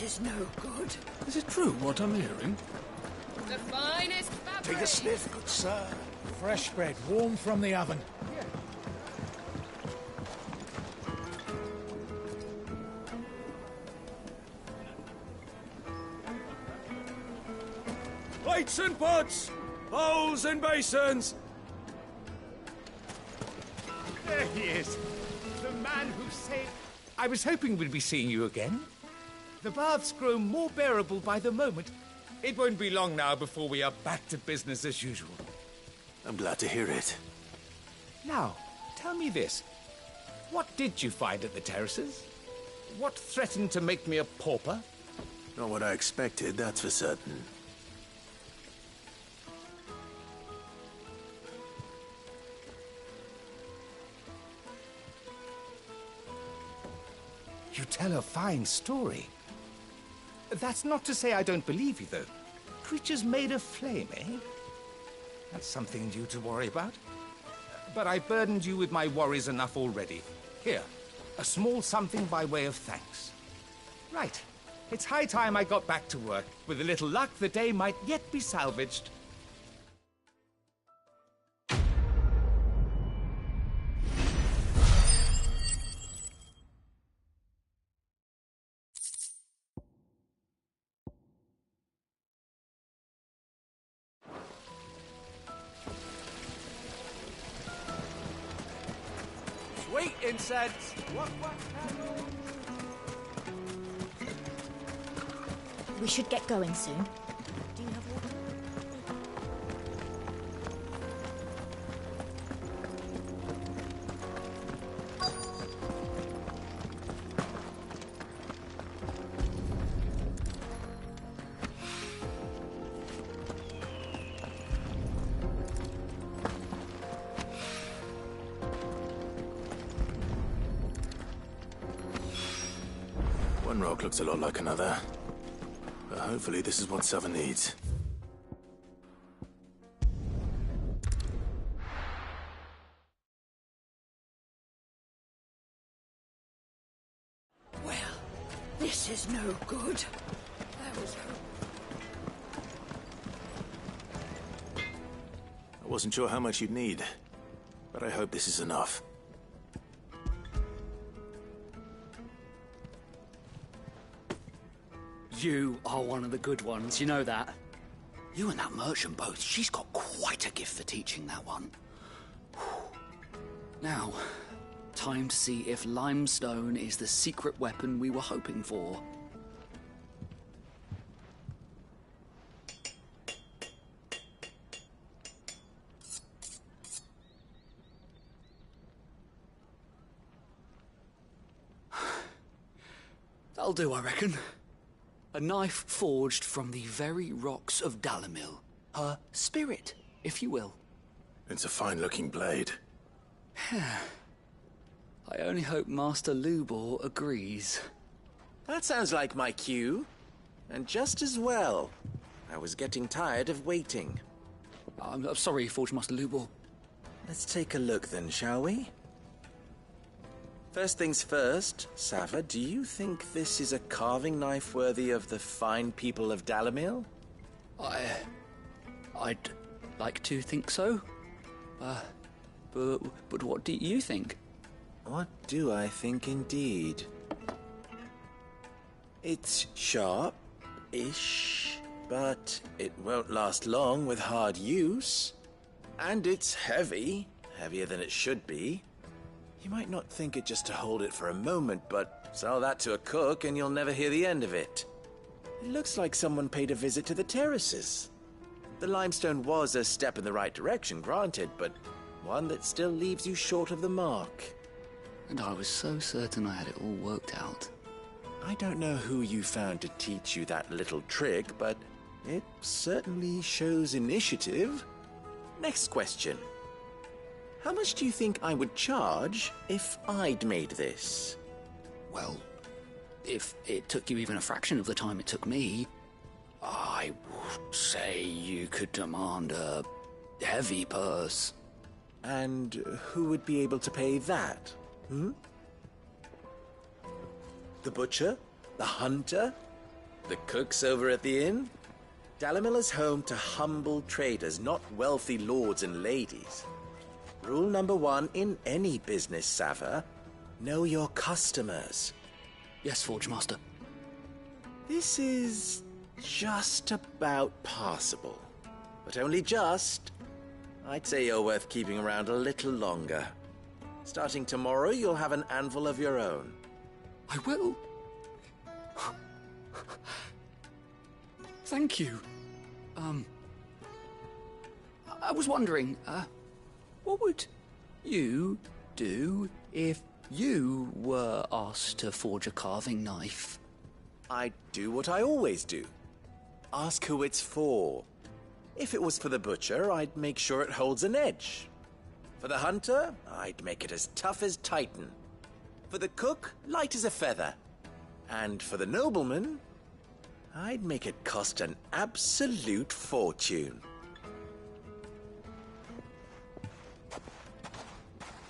is no good. Is it true what I'm hearing? The finest fabric. Take a sniff, good sir. Fresh bread, warm from the oven. Plates and pots! Bowls and basins! There he is. The man who saved... I was hoping we'd be seeing you again. The baths grow more bearable by the moment. It won't be long now before we are back to business as usual. I'm glad to hear it. Now, tell me this. What did you find at the terraces? What threatened to make me a pauper? Not what I expected, that's for certain. You tell a fine story. That's not to say I don't believe you, though. Creatures made of flame, eh? That's something new to worry about. But I burdened you with my worries enough already. Here, a small something by way of thanks. Right. It's high time I got back to work. With a little luck, the day might yet be salvaged. Sweet incense! What? We should get going soon. Do you have water? One rock looks a lot like another. But hopefully this is what Sava needs. Well, this is no good. There was hope. I wasn't sure how much you'd need, but I hope this is enough. You are one of the good ones, you know that? You and that merchant both, she's got quite a gift for teaching that one. Now, time to see if limestone is the secret weapon we were hoping for. That'll do, I reckon. A knife forged from the very rocks of Dalimil. Her spirit, if you will. It's a fine-looking blade. I only hope Master Lubor agrees. That sounds like my cue. And just as well. I was getting tired of waiting. I'm sorry, Forge Master Lubor. Let's take a look then, shall we? First things first, Sava, do you think this is a carving knife worthy of the fine people of Dalimil? I'd like to think so. But what do you think? What do I think indeed? It's sharp-ish, but it won't last long with hard use. And it's heavy, heavier than it should be. You might not think it just to hold it for a moment, but sell that to a cook and you'll never hear the end of it. It looks like someone paid a visit to the terraces. The limestone was a step in the right direction, granted, but one that still leaves you short of the mark. And I was so certain I had it all worked out. I don't know who you found to teach you that little trick, but it certainly shows initiative. Next question. How much do you think I would charge if I'd made this? Well, if it took you even a fraction of the time it took me, I would say you could demand a heavy purse. And who would be able to pay that? The butcher? The hunter? The cooks over at the inn? Dalamil is home to humble traders, not wealthy lords and ladies. Rule number 1 in any business, Sava: know your customers. Yes, Forge Master. This is just about passable. But only just. I'd say you're worth keeping around a little longer. Starting tomorrow, you'll have an anvil of your own. I will. Thank you. I was wondering, what would you do if you were asked to forge a carving knife? I'd do what I always do. Ask who it's for. If it was for the butcher, I'd make sure it holds an edge. For the hunter, I'd make it as tough as Titan. For the cook, light as a feather. And for the nobleman, I'd make it cost an absolute fortune.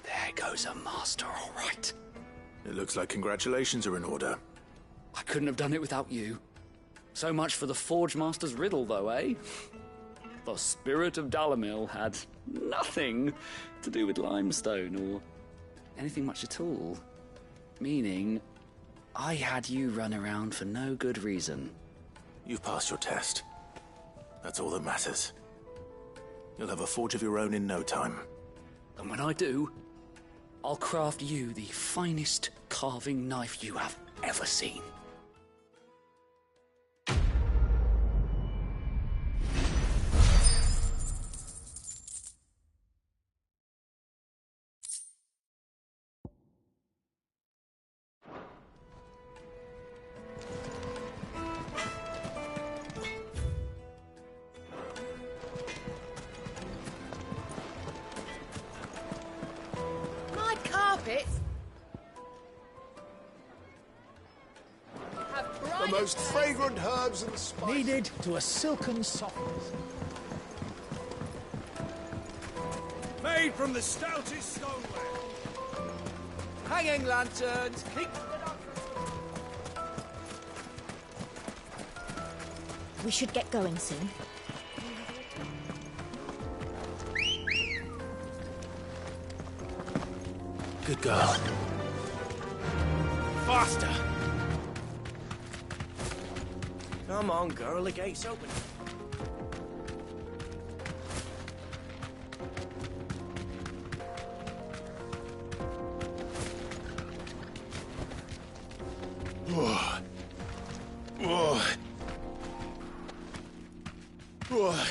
There goes a master, all right. It looks like congratulations are in order. I couldn't have done it without you. So much for the Forge Master's riddle, though, eh? The spirit of Dalamil had nothing to do with limestone or anything much at all. Meaning, I had you run around for no good reason. You've passed your test. That's all that matters. You'll have a forge of your own in no time. And when I do, I'll craft you the finest carving knife you have ever seen. My carpets have The bright most fragrant herbs and spices. Needed to a silken softness. Made from the stoutest stoneware. Hanging lanterns, keep... We should get going soon. Good girl. Faster! Come on, girl, the gate's open. Oh. Oh. Oh.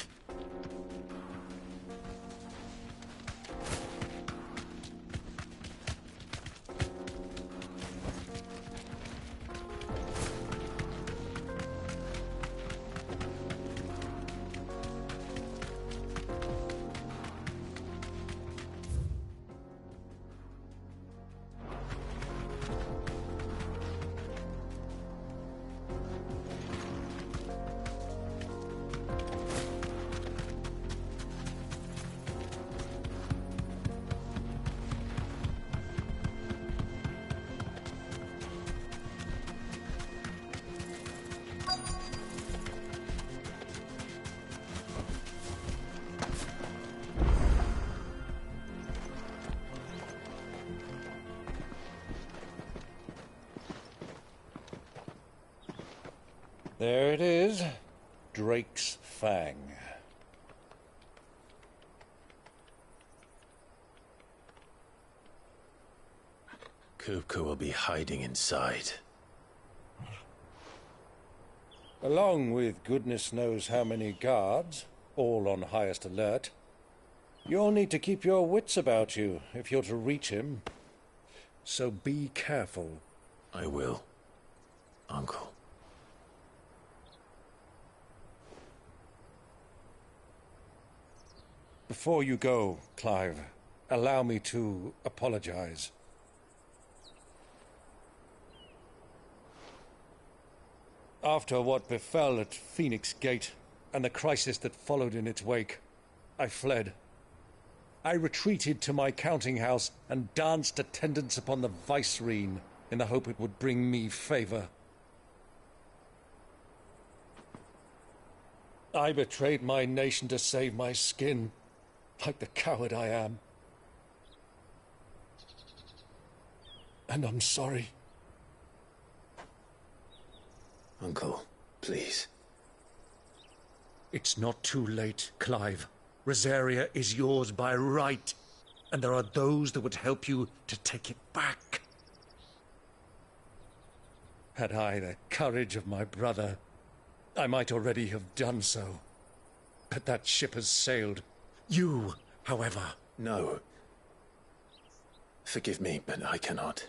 There it is. Drake's Fang. Kupka will be hiding inside. Along with goodness knows how many guards, all on highest alert. You'll need to keep your wits about you if you're to reach him. So be careful. I will, Uncle. Before you go, Clive, allow me to apologize. After what befell at Phoenix Gate and the crisis that followed in its wake, I fled. I retreated to my counting house and danced attendance upon the vicereine in the hope it would bring me favor. I betrayed my nation to save my skin, like the coward I am. And I'm sorry. Uncle, please. It's not too late, Clive. Rosaria is yours by right, and there are those that would help you to take it back. Had I the courage of my brother, I might already have done so. But that ship has sailed. You, however... No. Forgive me, but I cannot.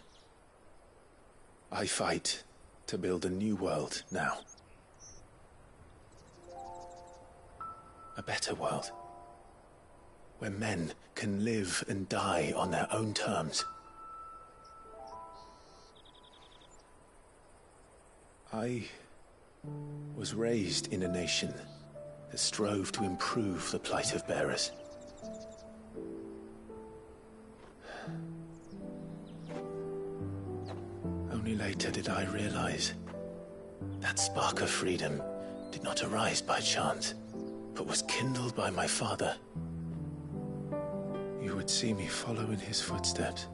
I fight to build a new world now. A better world. Where men can live and die on their own terms. I was raised in a nation that strove to improve the plight of bearers. Only later did I realize that spark of freedom did not arise by chance, but was kindled by my father. You would see me follow in his footsteps.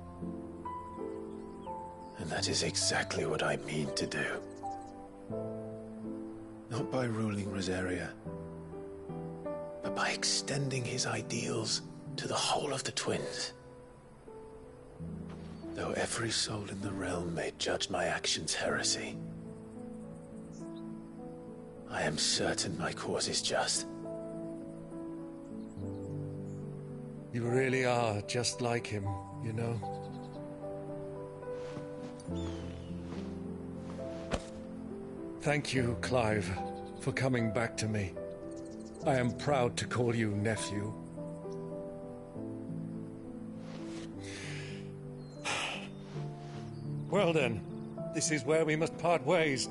And that is exactly what I mean to do. Not by ruling Rosaria, but by extending his ideals to the whole of the twins. Though every soul in the realm may judge my actions heresy, I am certain my cause is just. You really are just like him, you know. Thank you, Clive, for coming back to me. I am proud to call you nephew. Well then, this is where we must part ways.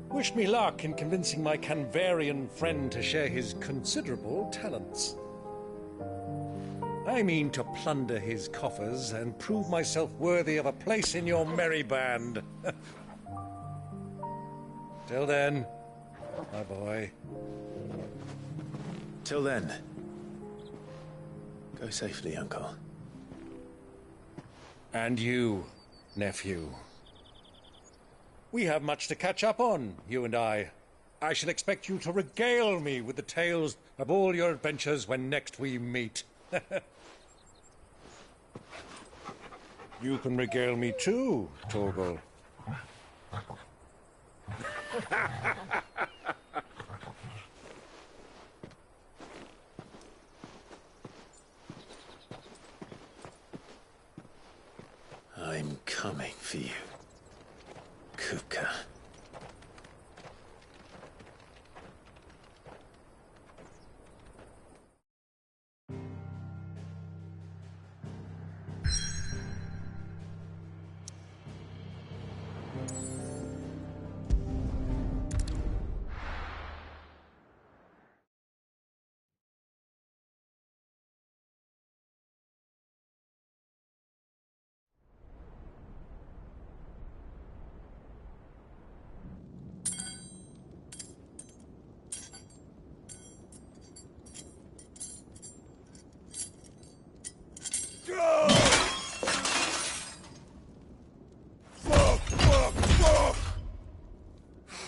Wish me luck in convincing my Canvarian friend to share his considerable talents. I mean to plunder his coffers and prove myself worthy of a place in your merry band. Till then, my boy. Till then, go safely, Uncle. And you, nephew. We have much to catch up on, you and I. I shall expect you to regale me with the tales of all your adventures when next we meet. You can regale me too, Torgal. I'm coming for you, Kupka.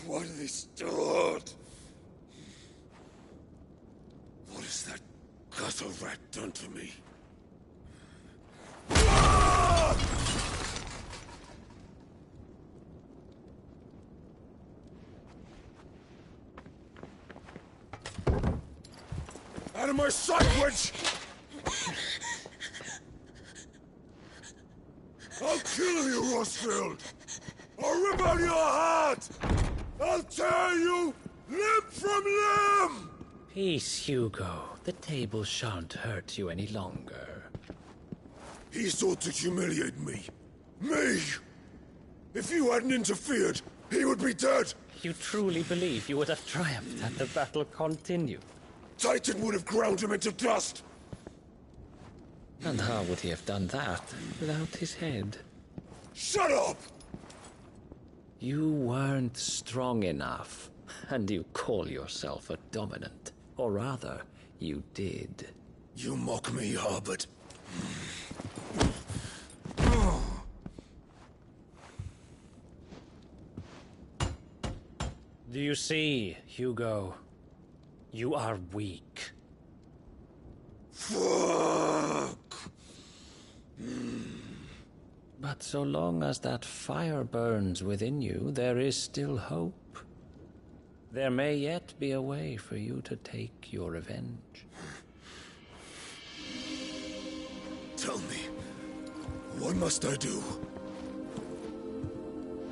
What are they stored? What has that gutter rat done to me? Out of my sight, witch! I'll kill you, Rosfield! I'll rip out your heart! I'll tear you limb from limb! Peace, Hugo. The table shan't hurt you any longer. He sought to humiliate me. Me! If you hadn't interfered, he would be dead! You truly believe you would have triumphed had the battle continued? Titan would have ground him into dust! And how would he have done that without his head? Shut up! You weren't strong enough. And you call yourself a dominant. Or rather, you did. You mock me, Harbert. Do you see, Hugo? You are weak. Fuck! But so long as that fire burns within you, there is still hope. There may yet be a way for you to take your revenge. Tell me, what must I do?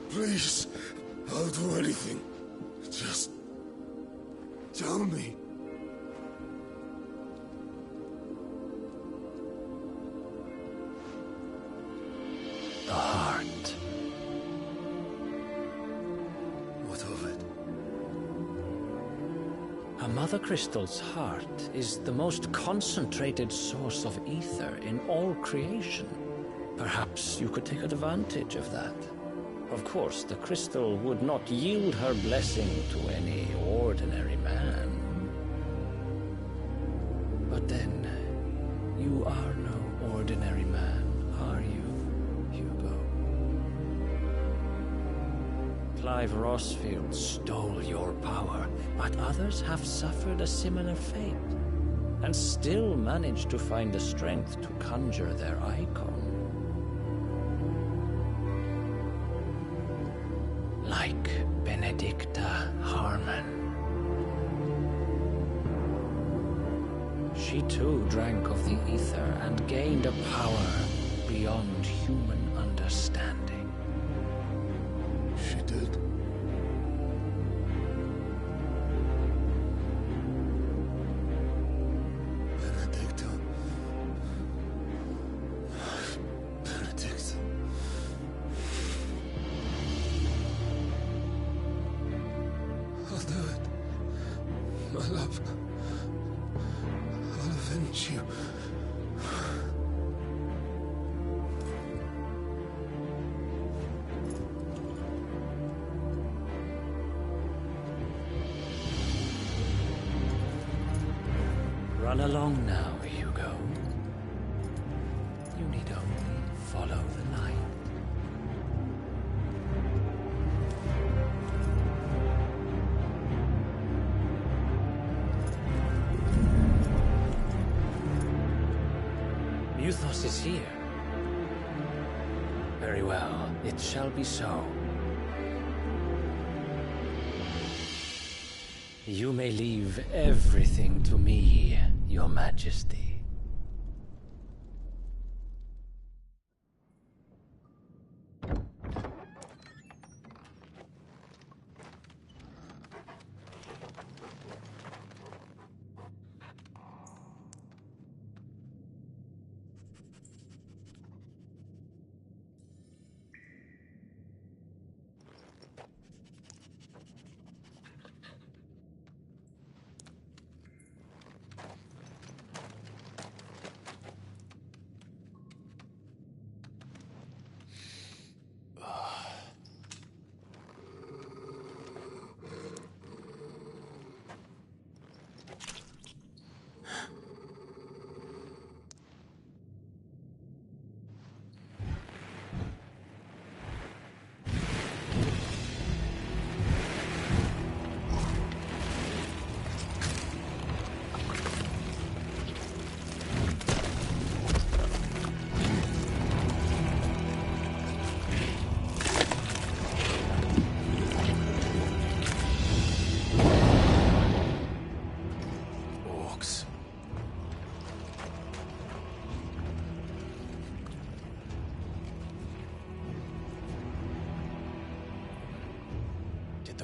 Please, I'll do anything. Just tell me. The heart. What of it? A mother crystal's heart is the most concentrated source of ether in all creation. Perhaps you could take advantage of that. Of course, the crystal would not yield her blessing to any ordinary man. But then, you are no ordinary man, are you, Hugo? Clive Rossfield stole your power, but others have suffered a similar fate, and still managed to find the strength to conjure their icon. Like Benedicta Harmon. She too drank of the ether and gained a power beyond human understanding. She did. Benedicta. Benedicta. I'll do it. My love. I'll avenge you. Run along now, Hugo. You need only follow the light. Muthos is here. Very well, it shall be so. You may leave everything to me, Your Majesty.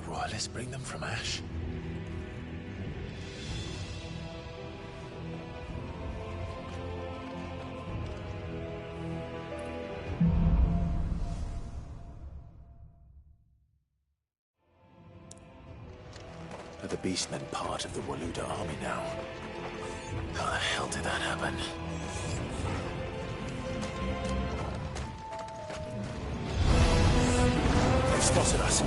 Royalists bring them from Ash? Are the Beastmen part of the Waluda army now? How the hell did that happen? They've spotted us.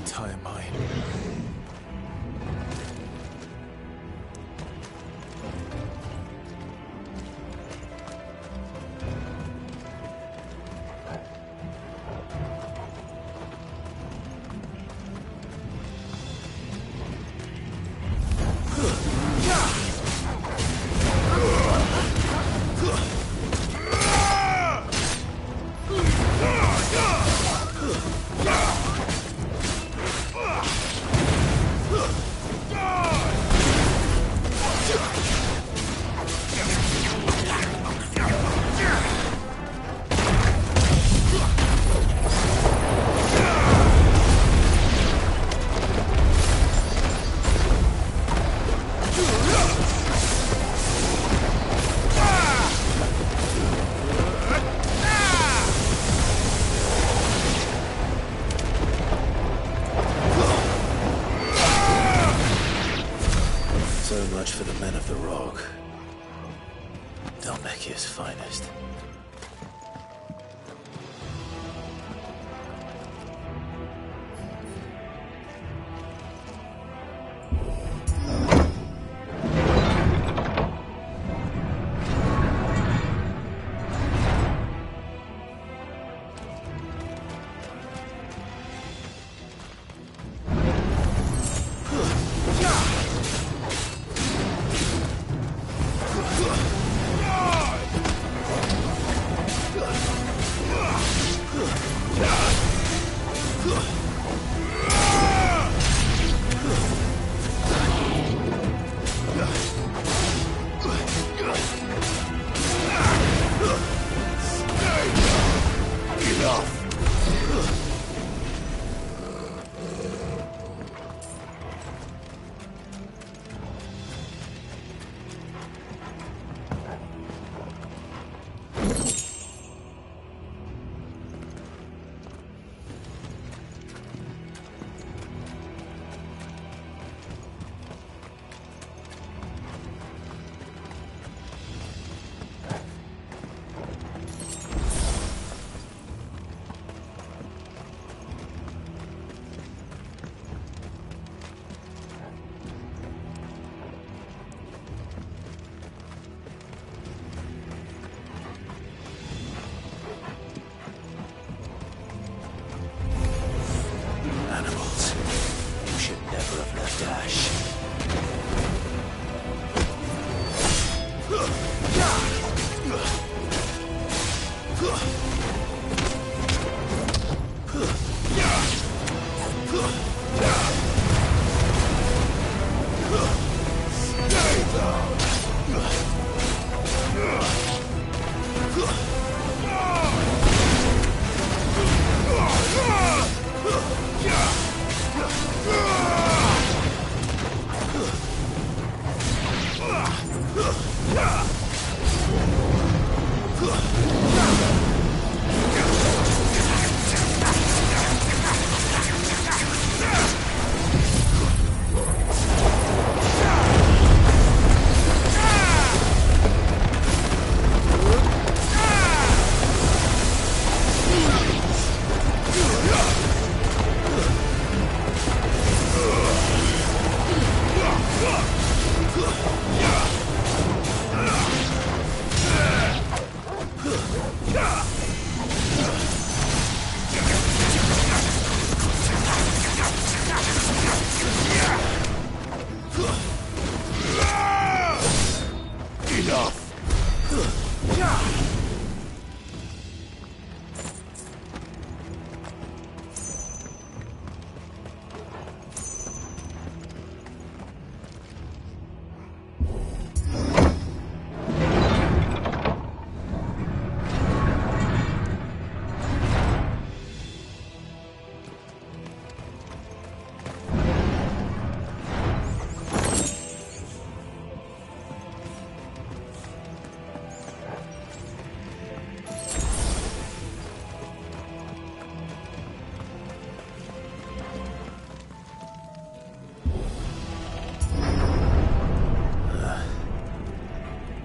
entire mine. So much for the men of the Rock. Dalmekia's finest.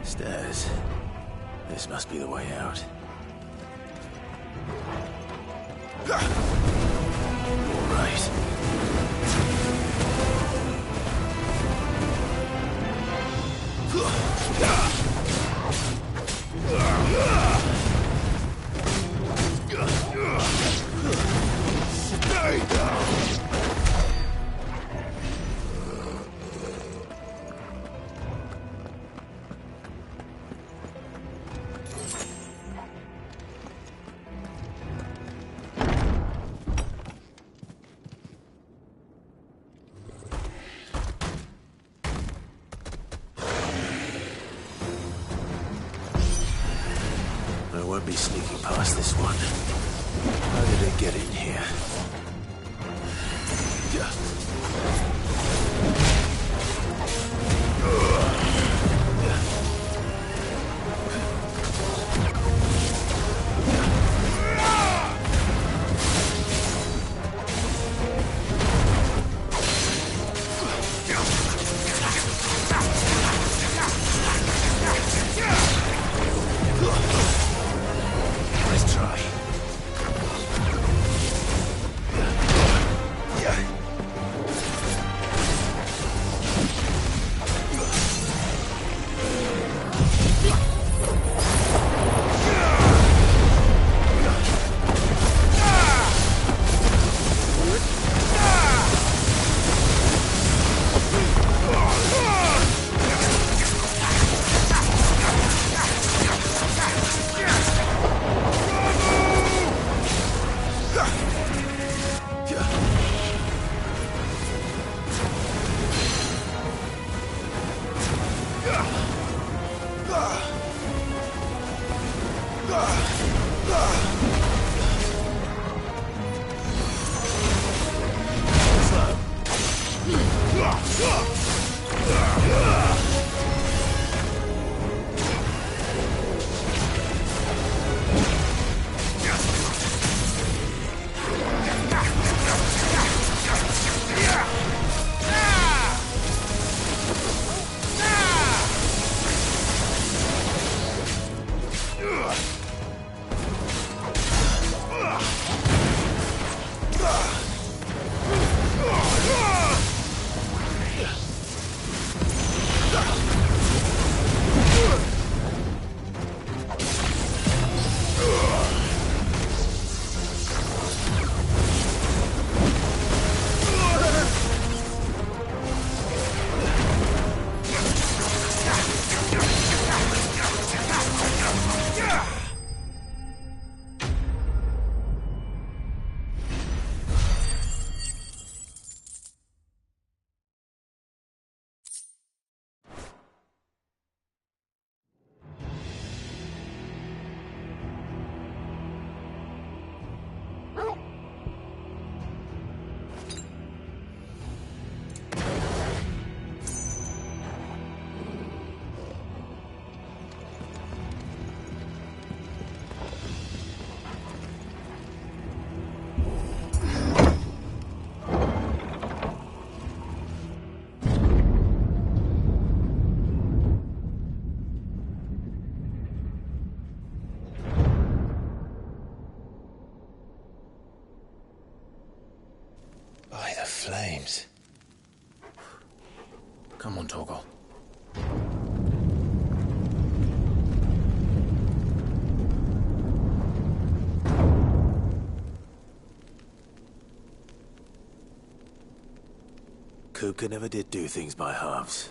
Stairs. This must be the way out. All right. be sneaking past this one. How did it get in here? Let's try. By the flames. Come on, Torgal. Kuka never did do things by halves.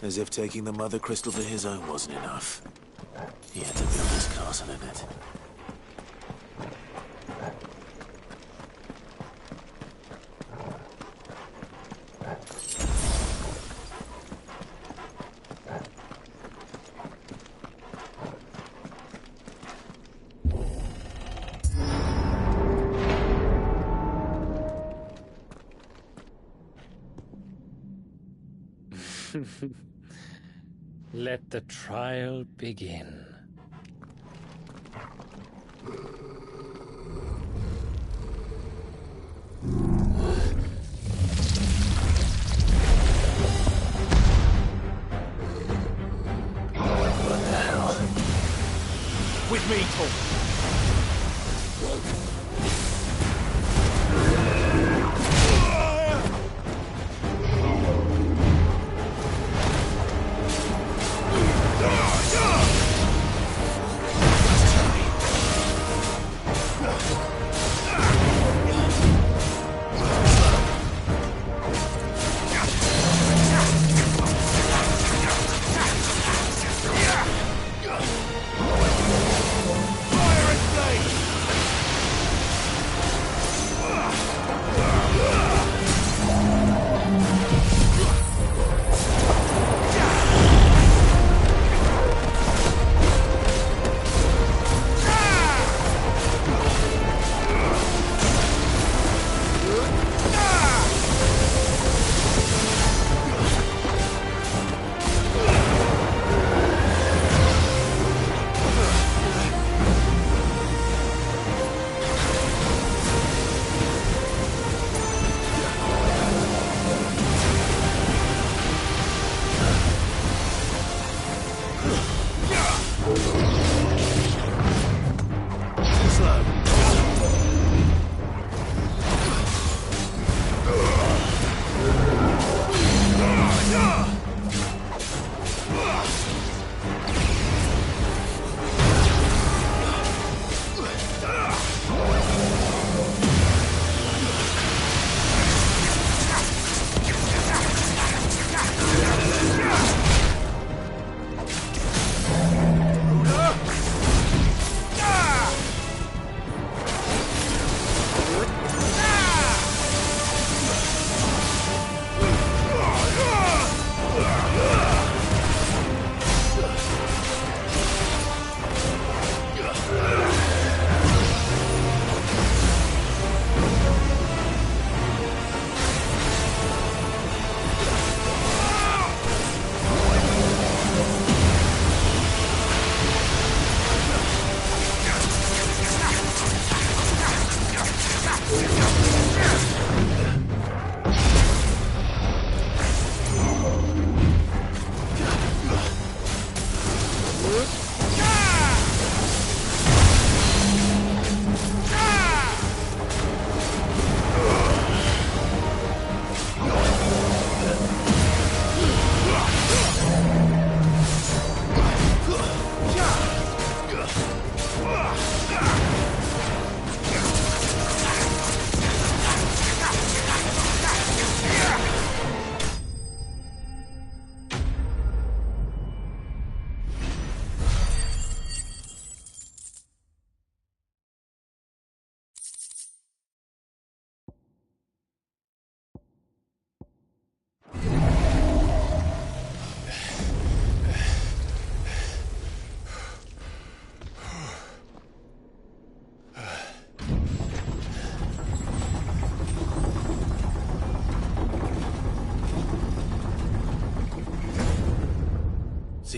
As if taking the Mother Crystal for his own wasn't enough. He had to build his castle in it. Let the trial begin. What the hell? With me, Torgal.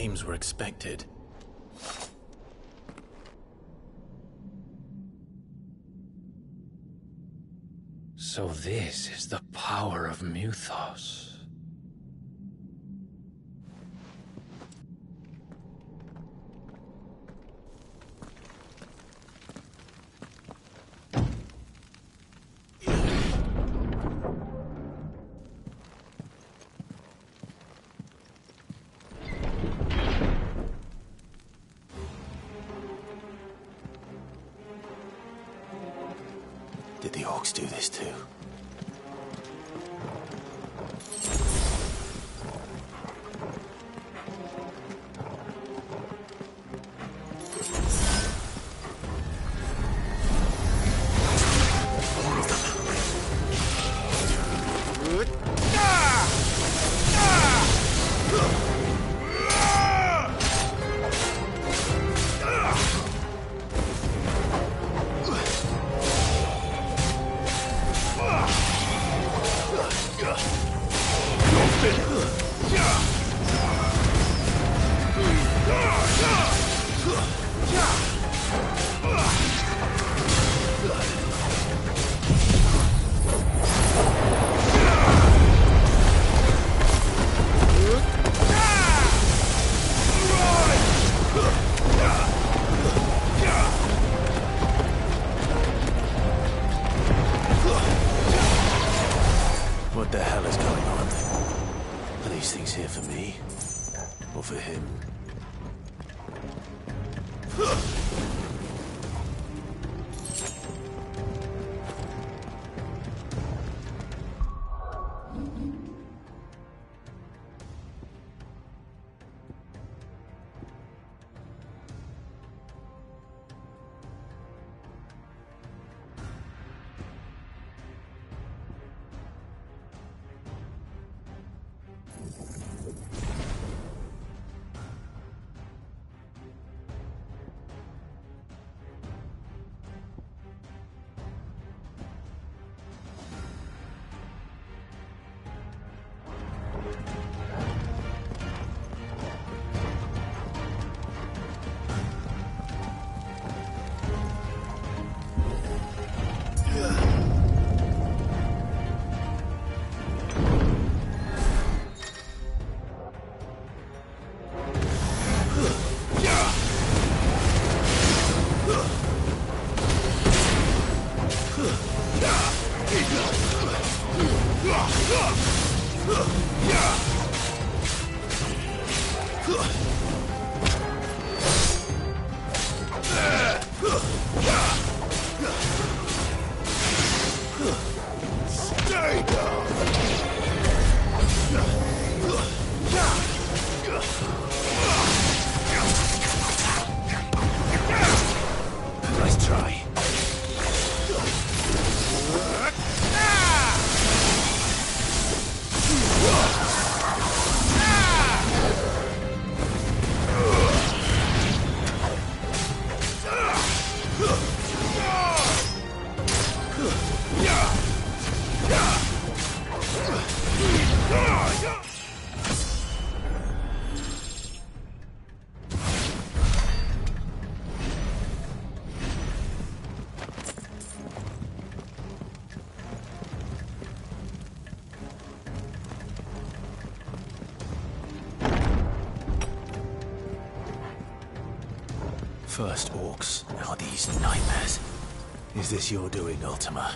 flames were expected. So this is the power of Muthos. Did the orcs do this too? What the hell is going on? Are these things here for me? Or for him? Nice try. First orcs, now these nightmares. Is this your doing, Ultima?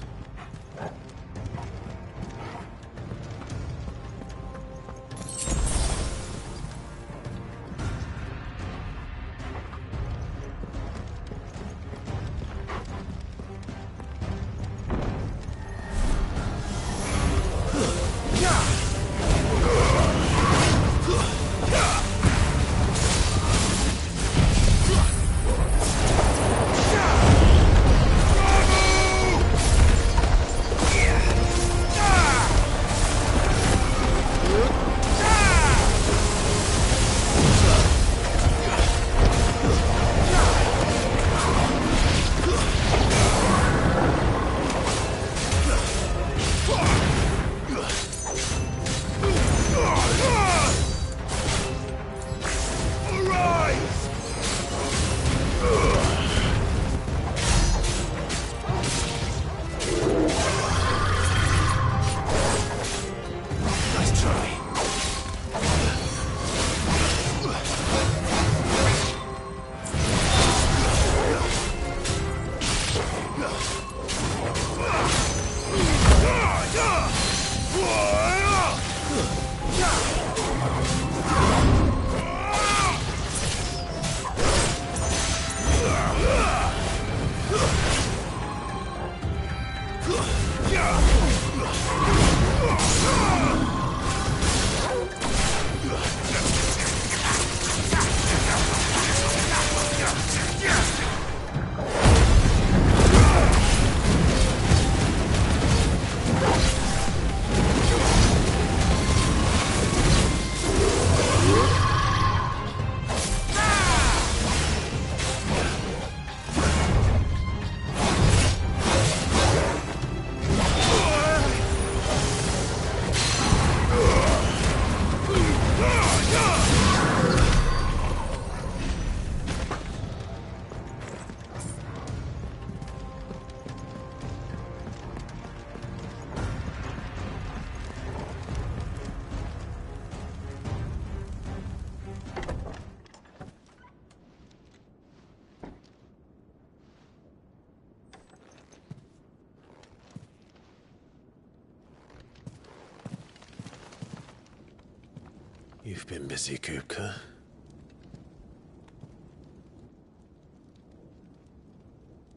You've been busy, Kupka.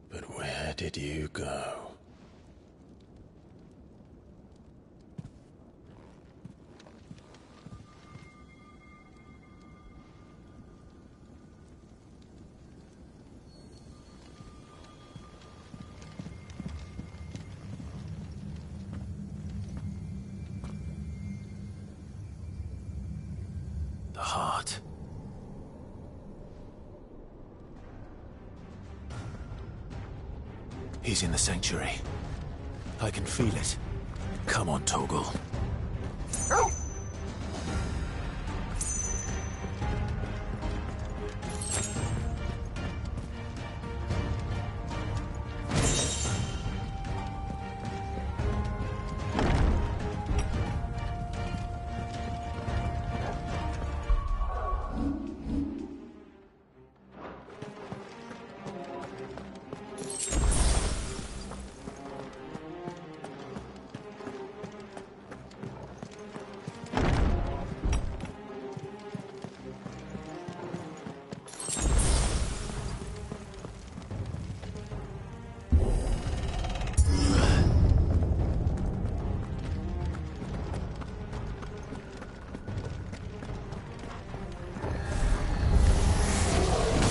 But where did you go? The heart. He's in the sanctuary. I can feel it. Come on, Toggle.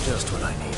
Just what I needed.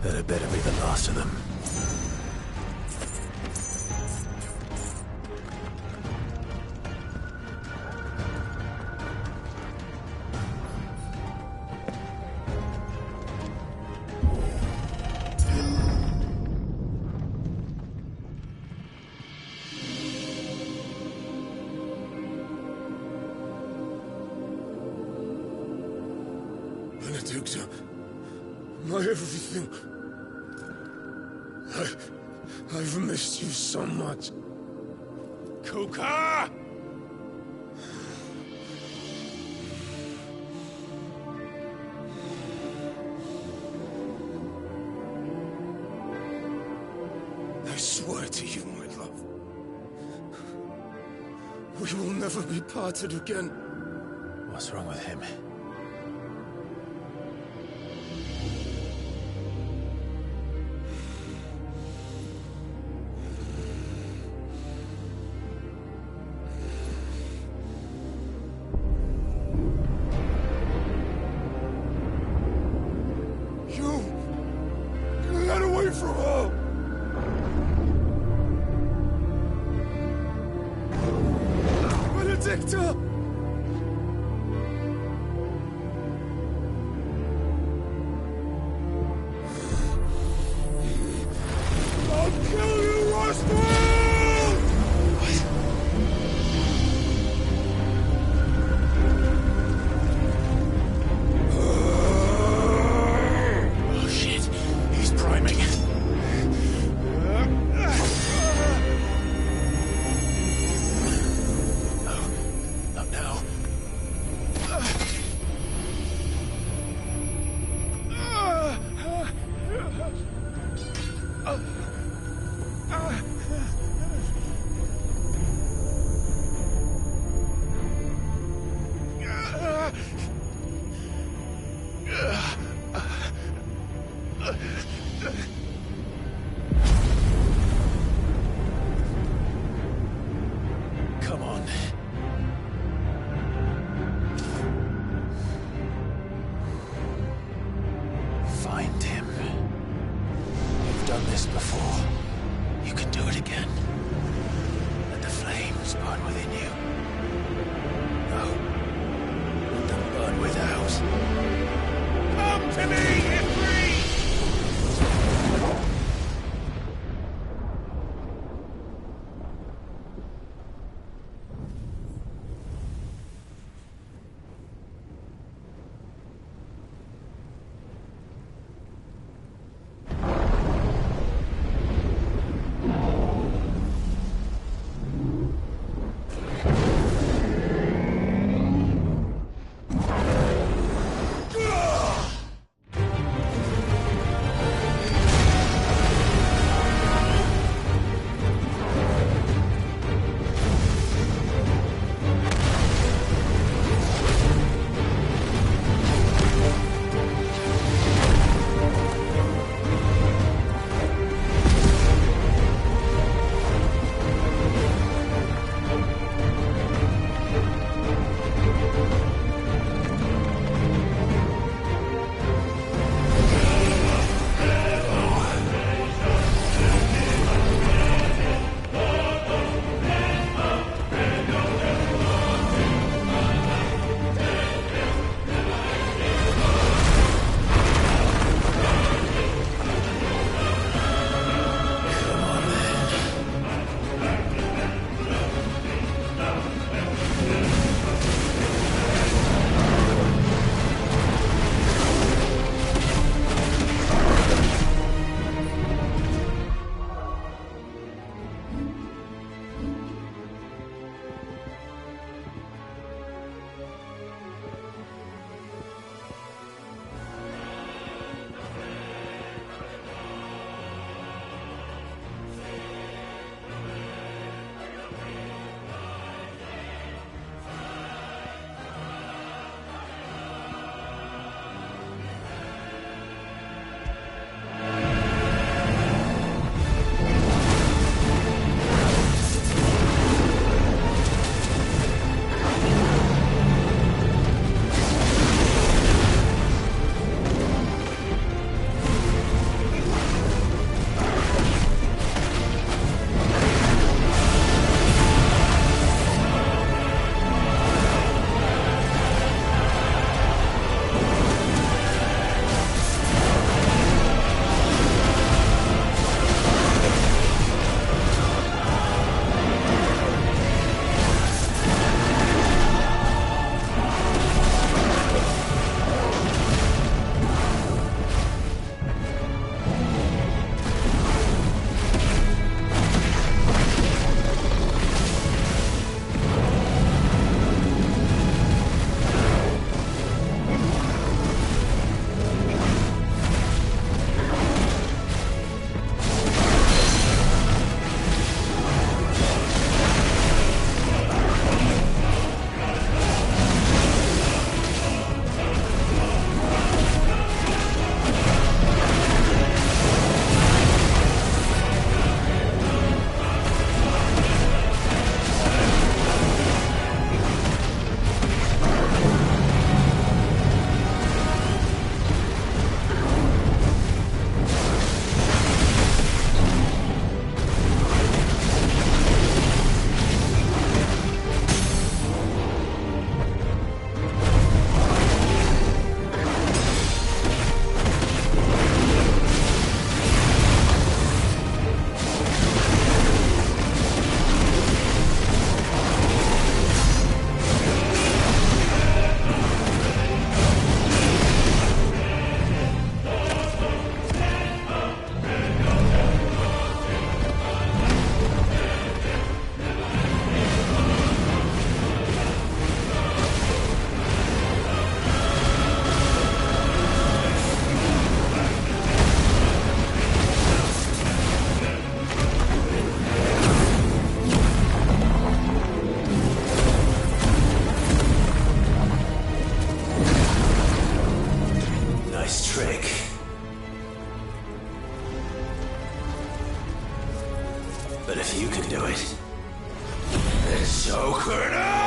That had better be the last of them. Benedicta, my everything. I've missed you so much. Kuka! I swear to you, my love, we will never be parted again. What's wrong with him? Get away from her! Benedicta! I'll kill you, Roswell! Oh shit, he's priming. So could I!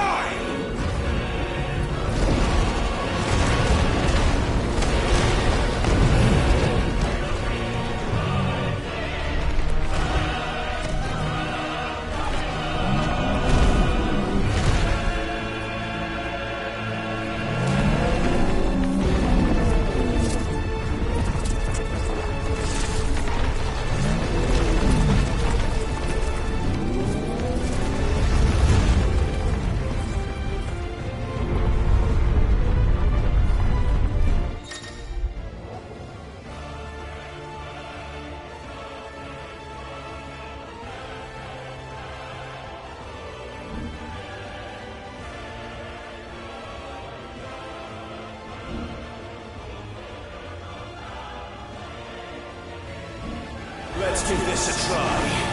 Let's give this a try.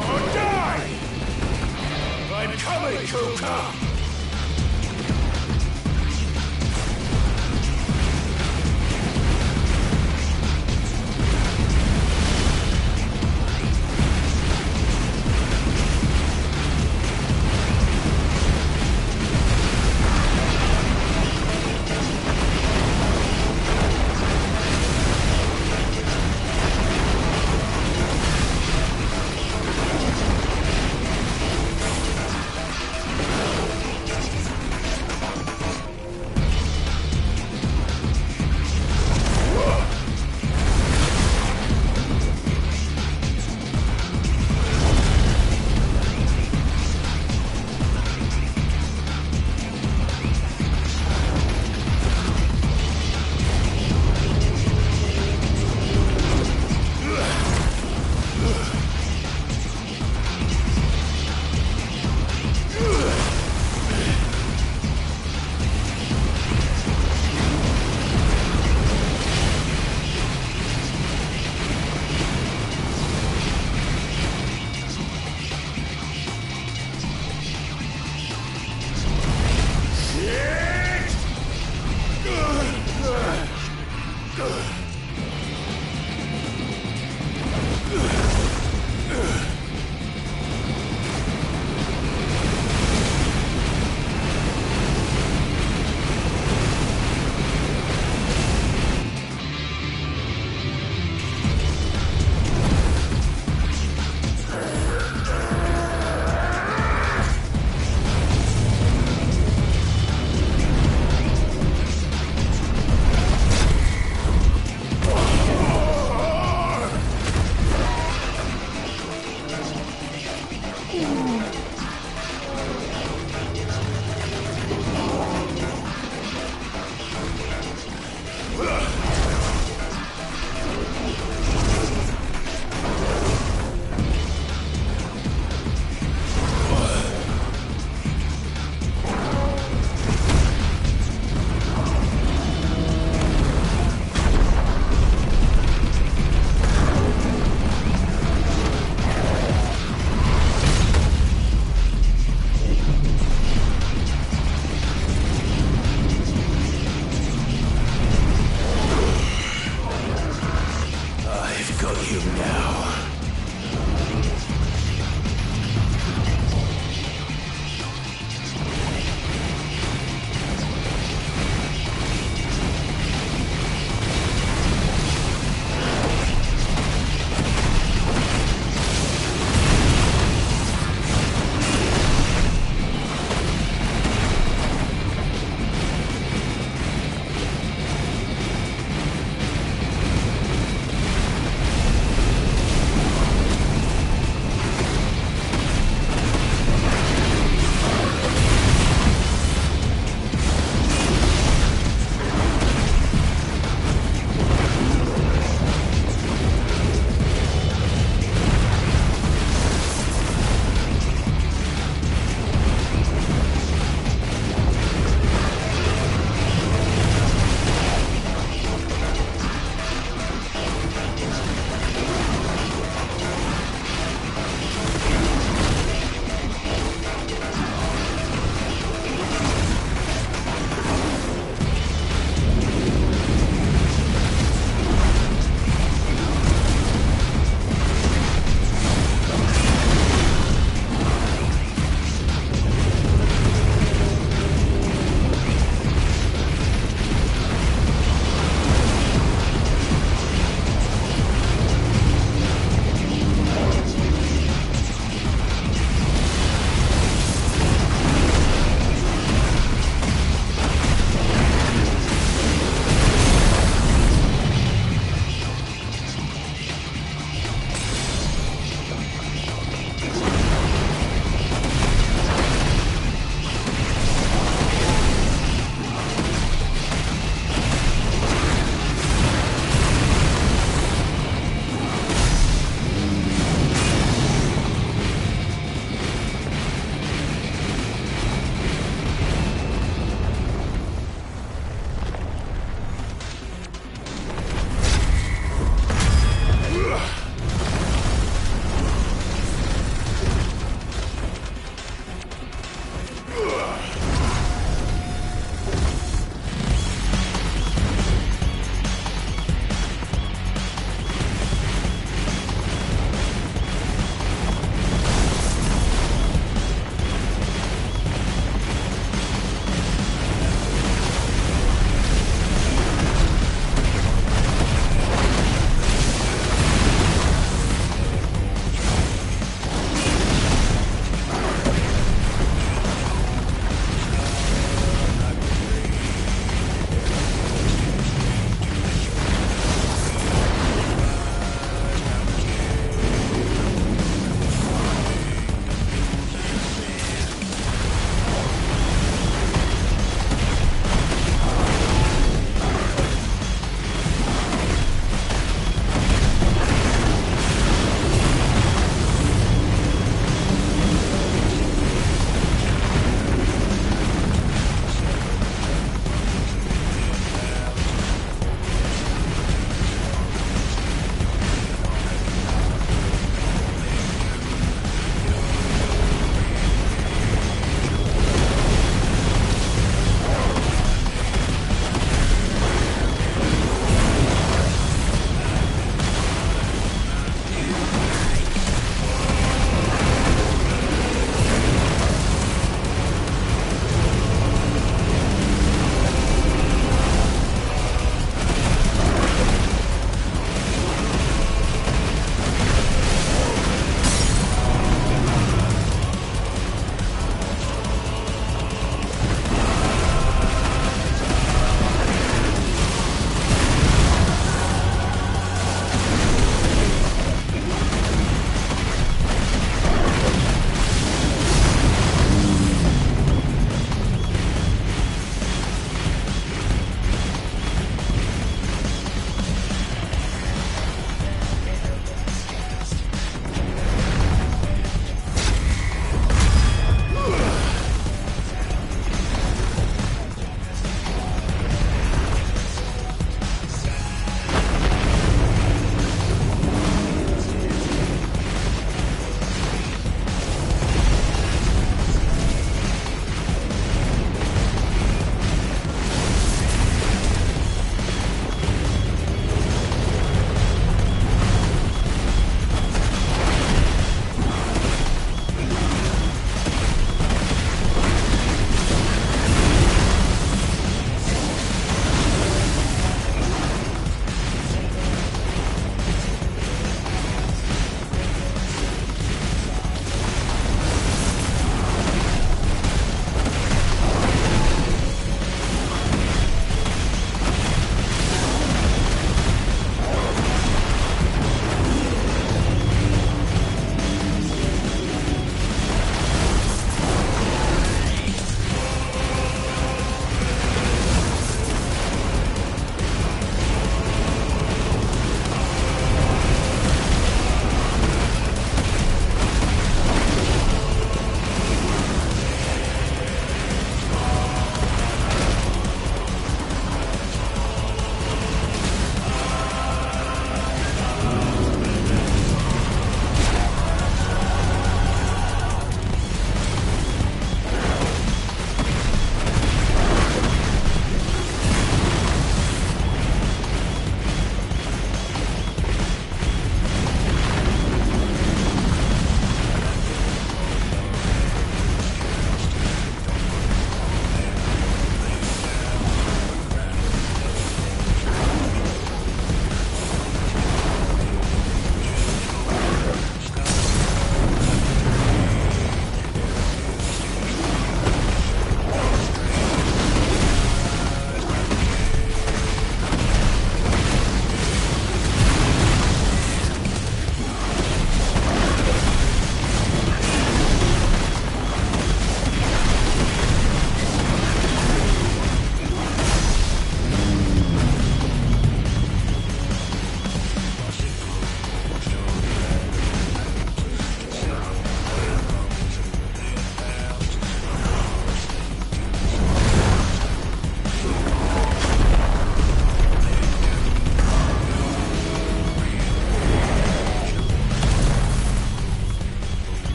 Or die! I'm coming, Kuka!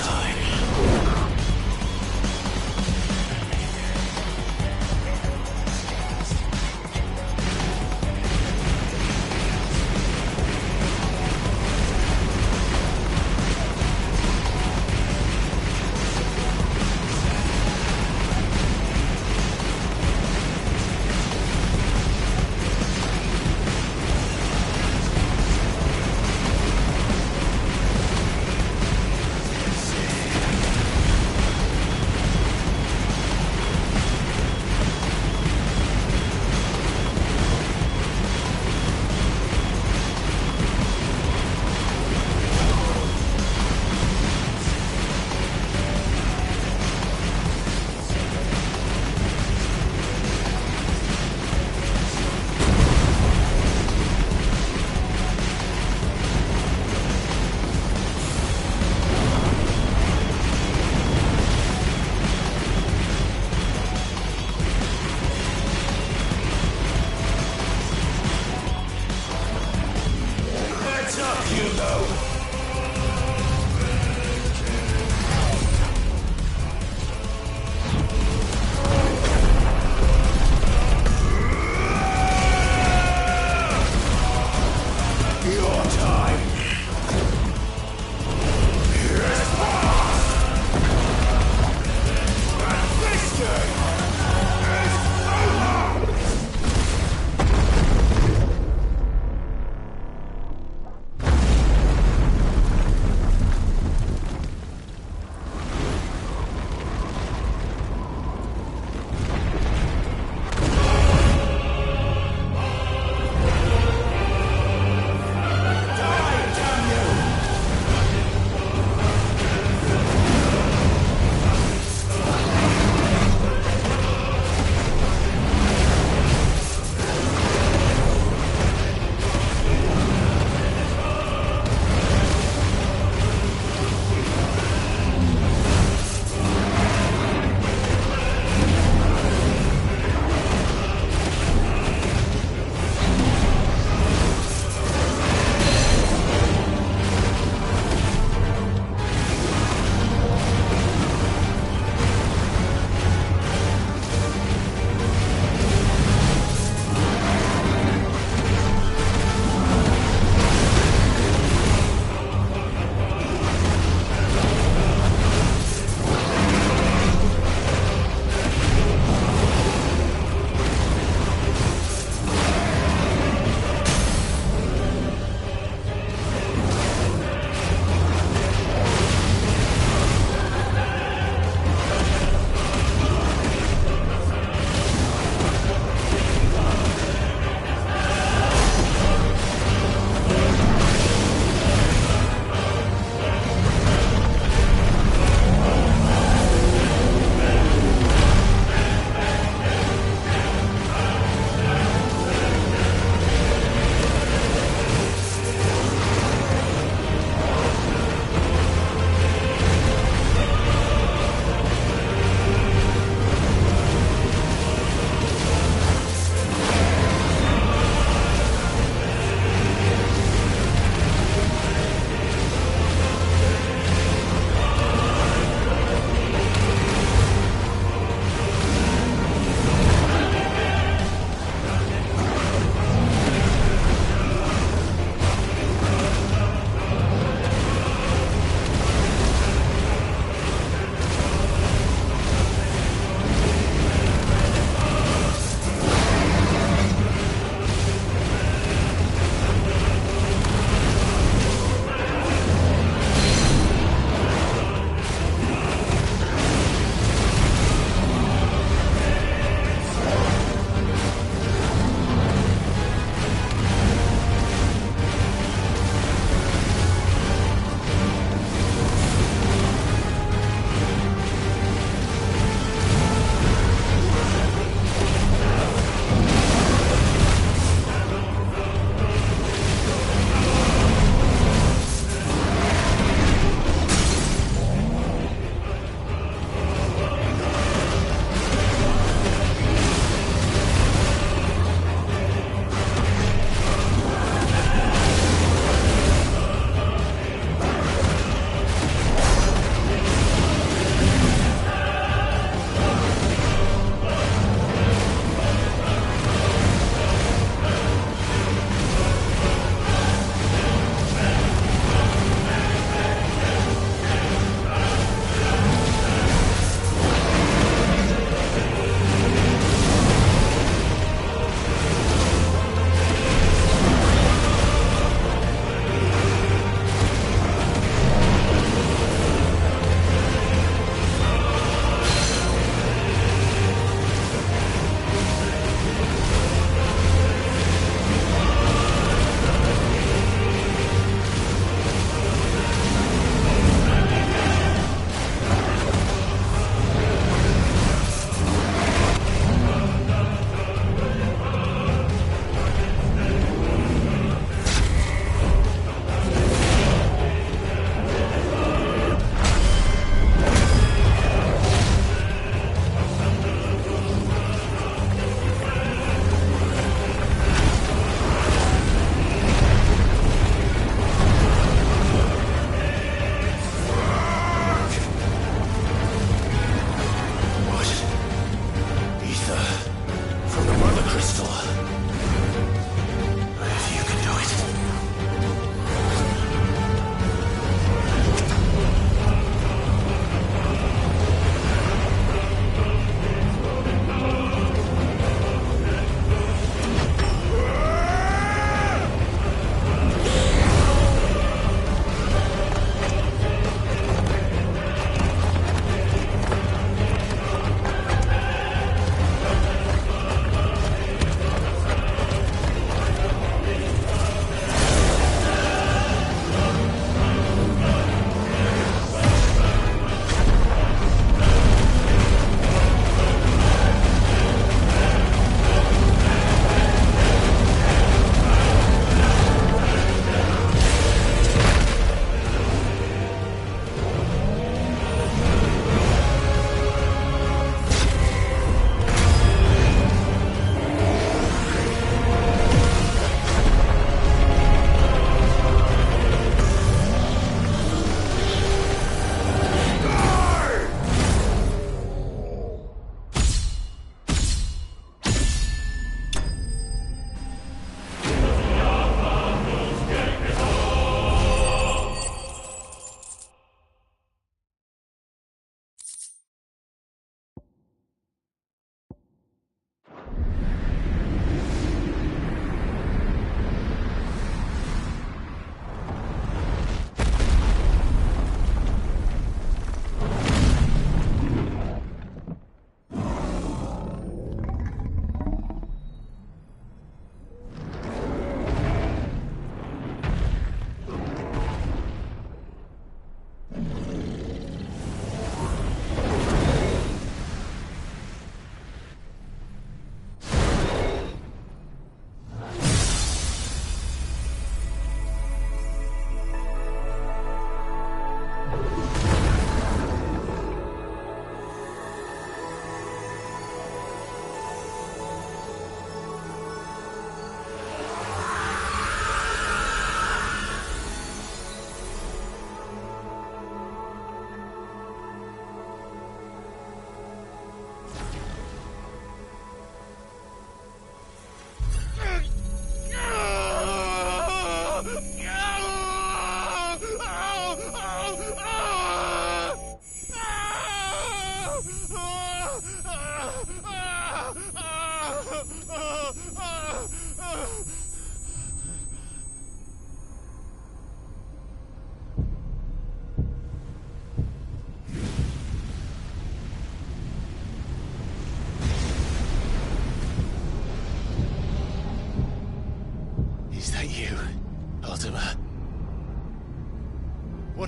time.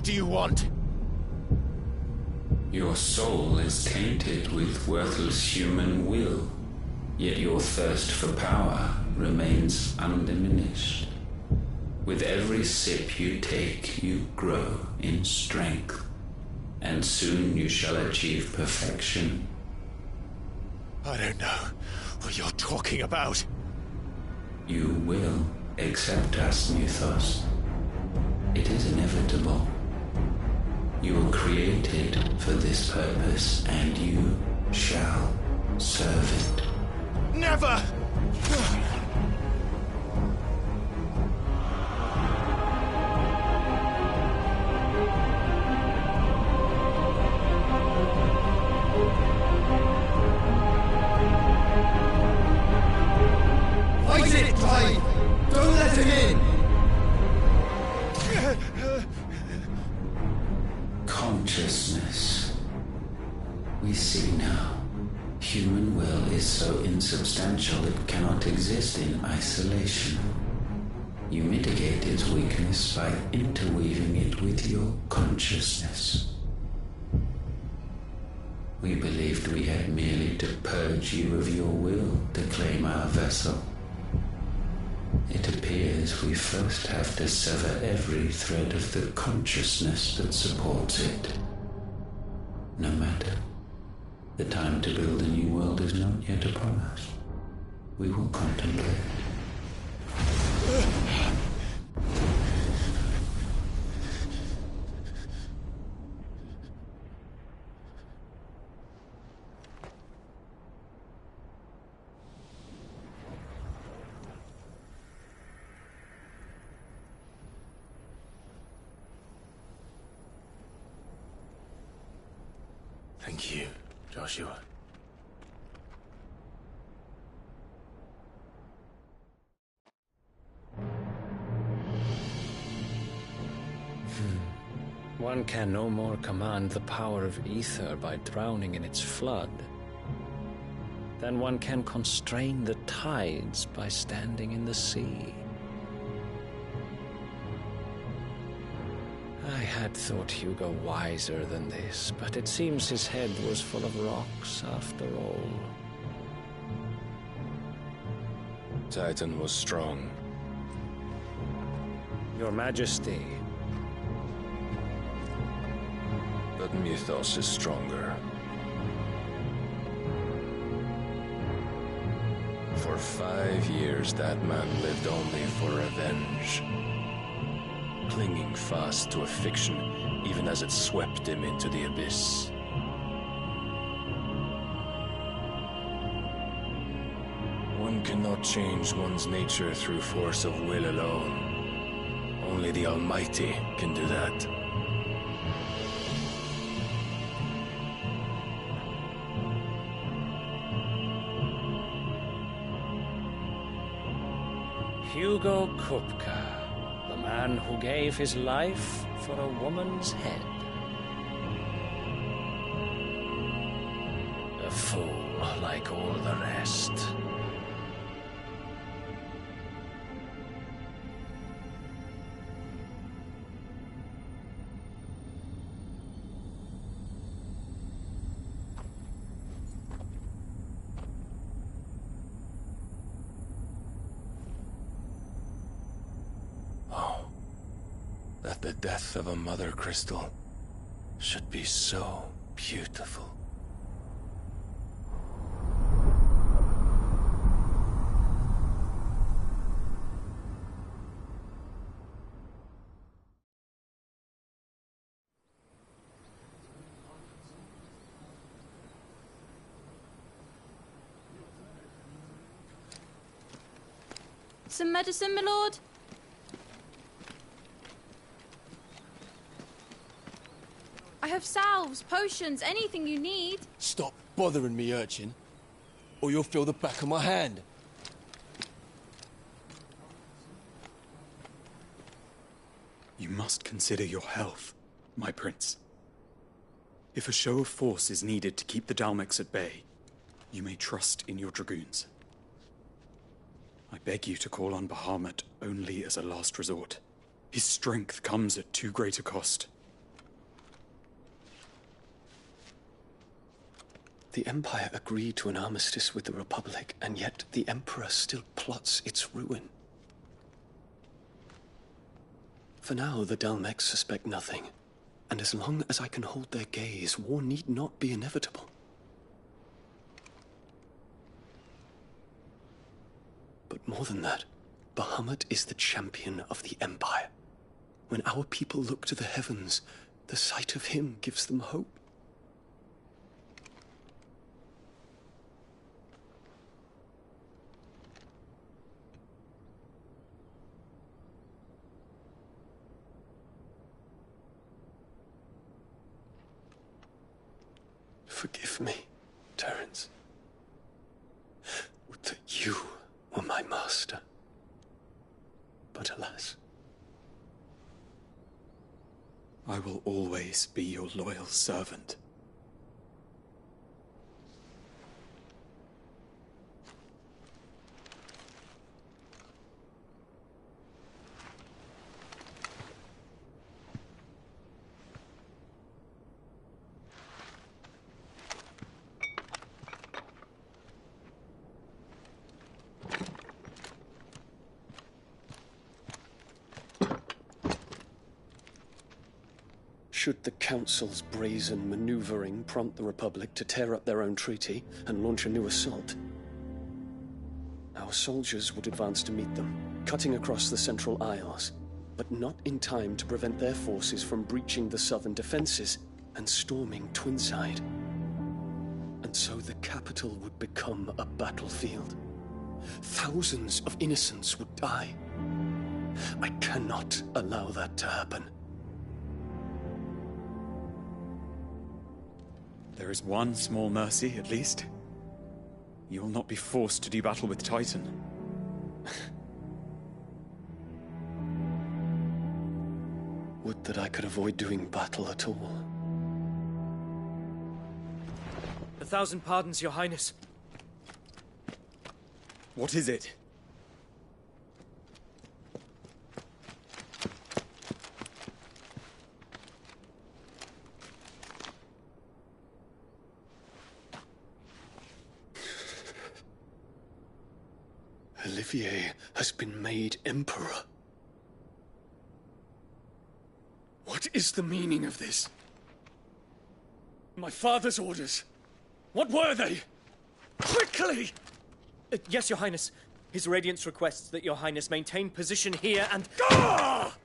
do you want? Your soul is tainted with worthless human will, yet your thirst for power remains undiminished. With every sip you take, you grow in strength, and soon you shall achieve perfection. I don't know what you're talking about. You will accept us, Mythos. It is inevitable. You were created for this purpose, and you shall serve it. Never! Fight it, Clive! Don't let him in! Consciousness. We see now. Human will is so insubstantial it cannot exist in isolation. You mitigate its weakness by interweaving it with your consciousness. We believed we had merely to purge you of your will to claim our vessel. It appears we first have to sever every thread of the consciousness that supports it. No matter. The time to build a new world is not yet upon us. We will contemplate. Thank you, Joshua. One can no more command the power of ether by drowning in its flood than one can constrain the tides by standing in the sea. I had thought Hugo wiser than this, but it seems his head was full of rocks after all. Titan was strong. Your Majesty. But Mythos is stronger. For 5 years, that man lived only for revenge. Clinging fast to a fiction, even as it swept him into the abyss. One cannot change one's nature through force of will alone. Only the Almighty can do that. Hugo Kupka, the man who gave his life for a woman's head. A fool like all the rest. That the death of a mother crystal should be so beautiful. Some medicine, my lord? I have salves, potions, anything you need. Stop bothering me, urchin, or you'll feel the back of my hand. You must consider your health, my prince. If a show of force is needed to keep the Dalmex at bay, you may trust in your dragoons. I beg you to call on Bahamut only as a last resort. His strength comes at too great a cost. The Empire agreed to an armistice with the Republic, and yet the Emperor still plots its ruin. For now, the Dalmex suspect nothing, and as long as I can hold their gaze, war need not be inevitable. But more than that, Bahamut is the champion of the Empire. When our people look to the heavens, the sight of him gives them hope. Forgive me, Terence. Would that you were my master. But alas. I will always be your loyal servant. Should the Council's brazen maneuvering prompt the Republic to tear up their own treaty and launch a new assault, our soldiers would advance to meet them, cutting across the Central Isles, but not in time to prevent their forces from breaching the southern defenses and storming Twinside. And so the capital would become a battlefield. Thousands of innocents would die. I cannot allow that to happen. There is one small mercy, at least. You will not be forced to do battle with Titan. Would that I could avoid doing battle at all. 1,000 pardons, Your Highness. What is it? Olivier has been made Emperor. What is the meaning of this? My father's orders. What were they? Quickly! Yes, Your Highness. His Radiance requests that Your Highness maintain position here and... Ah!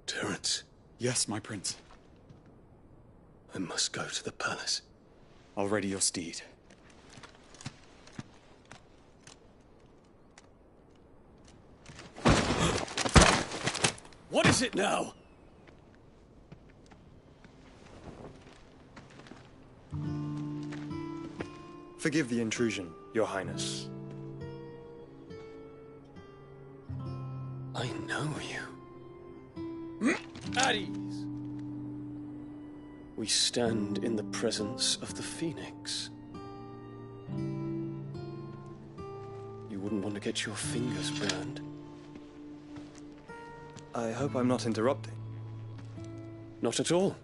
Terence. Yes, my prince. I must go to the palace. I'll ready your steed. What is it now? Forgive the intrusion, Your Highness. I know you. At ease. We stand in the presence of the Phoenix. You wouldn't want to get your fingers burned. I hope I'm not interrupting. Not at all.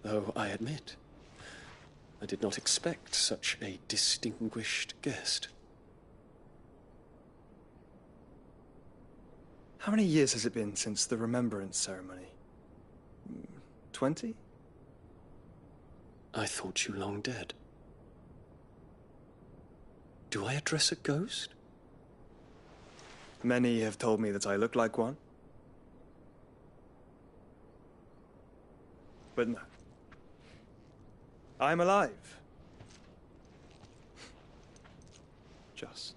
Though I admit, I did not expect such a distinguished guest. How many years has it been since the Remembrance ceremony? 20? I thought you long dead. Do I address a ghost? Many have told me that I look like one. But no. I'm alive. Just.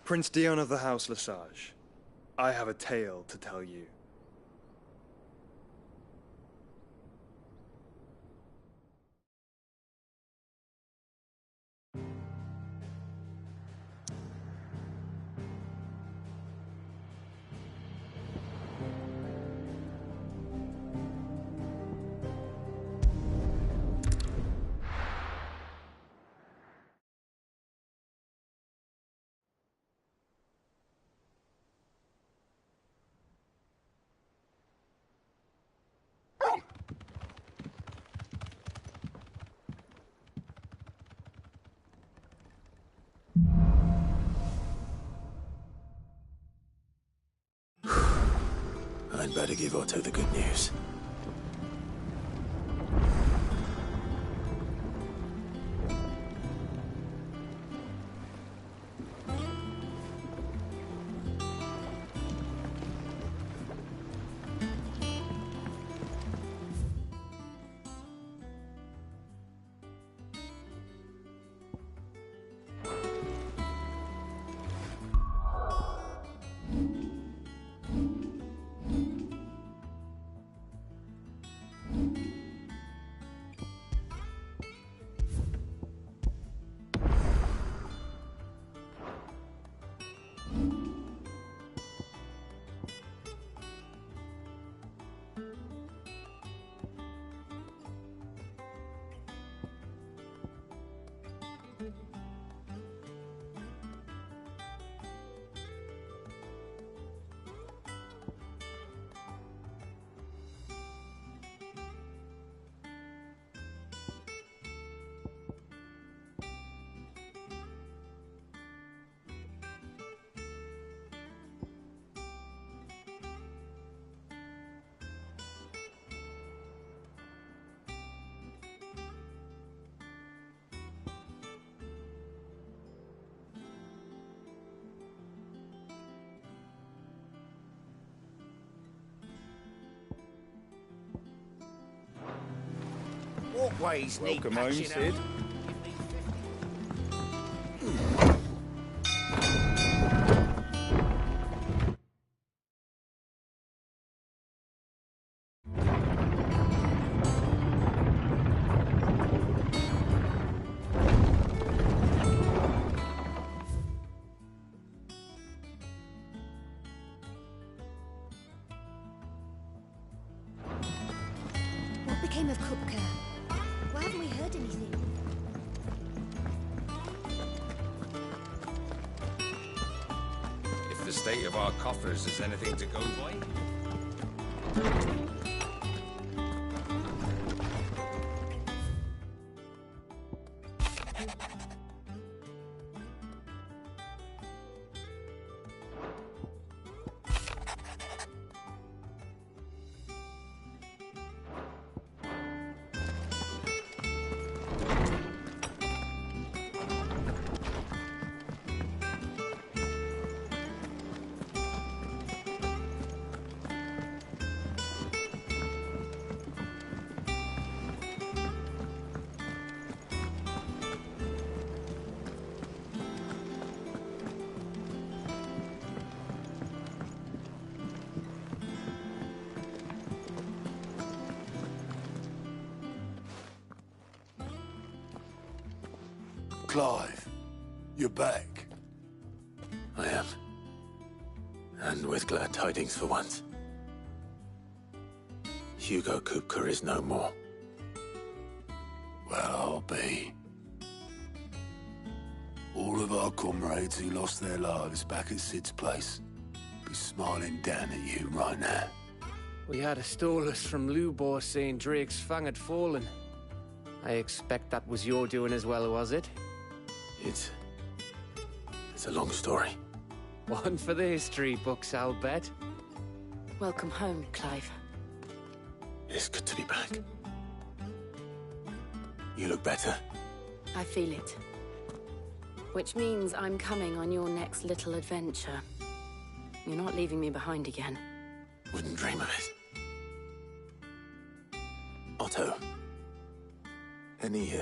Prince Dion of the House Lesage, I have a tale to tell you. I'd better give Otto the good news. Walkways need Welcome home, patching Sid. up. What became of Kupka? Why haven't we heard anything? If the state of our coffers is anything to go by. Clive, you're back. I am. And with glad tidings for once. Hugo Kupka is no more. Well, I'll be. All of our comrades who lost their lives back at Sid's place be smiling down at you right now. We had a stolus from Lubor saying Drake's fang had fallen. I expect that was your doing as well, was it? It's a long story. One for the history books, I'll bet. Welcome home, Clive. It's good to be back. You look better. I feel it. Which means I'm coming on your next little adventure. You're not leaving me behind again. Wouldn't dream of it. Otto. Any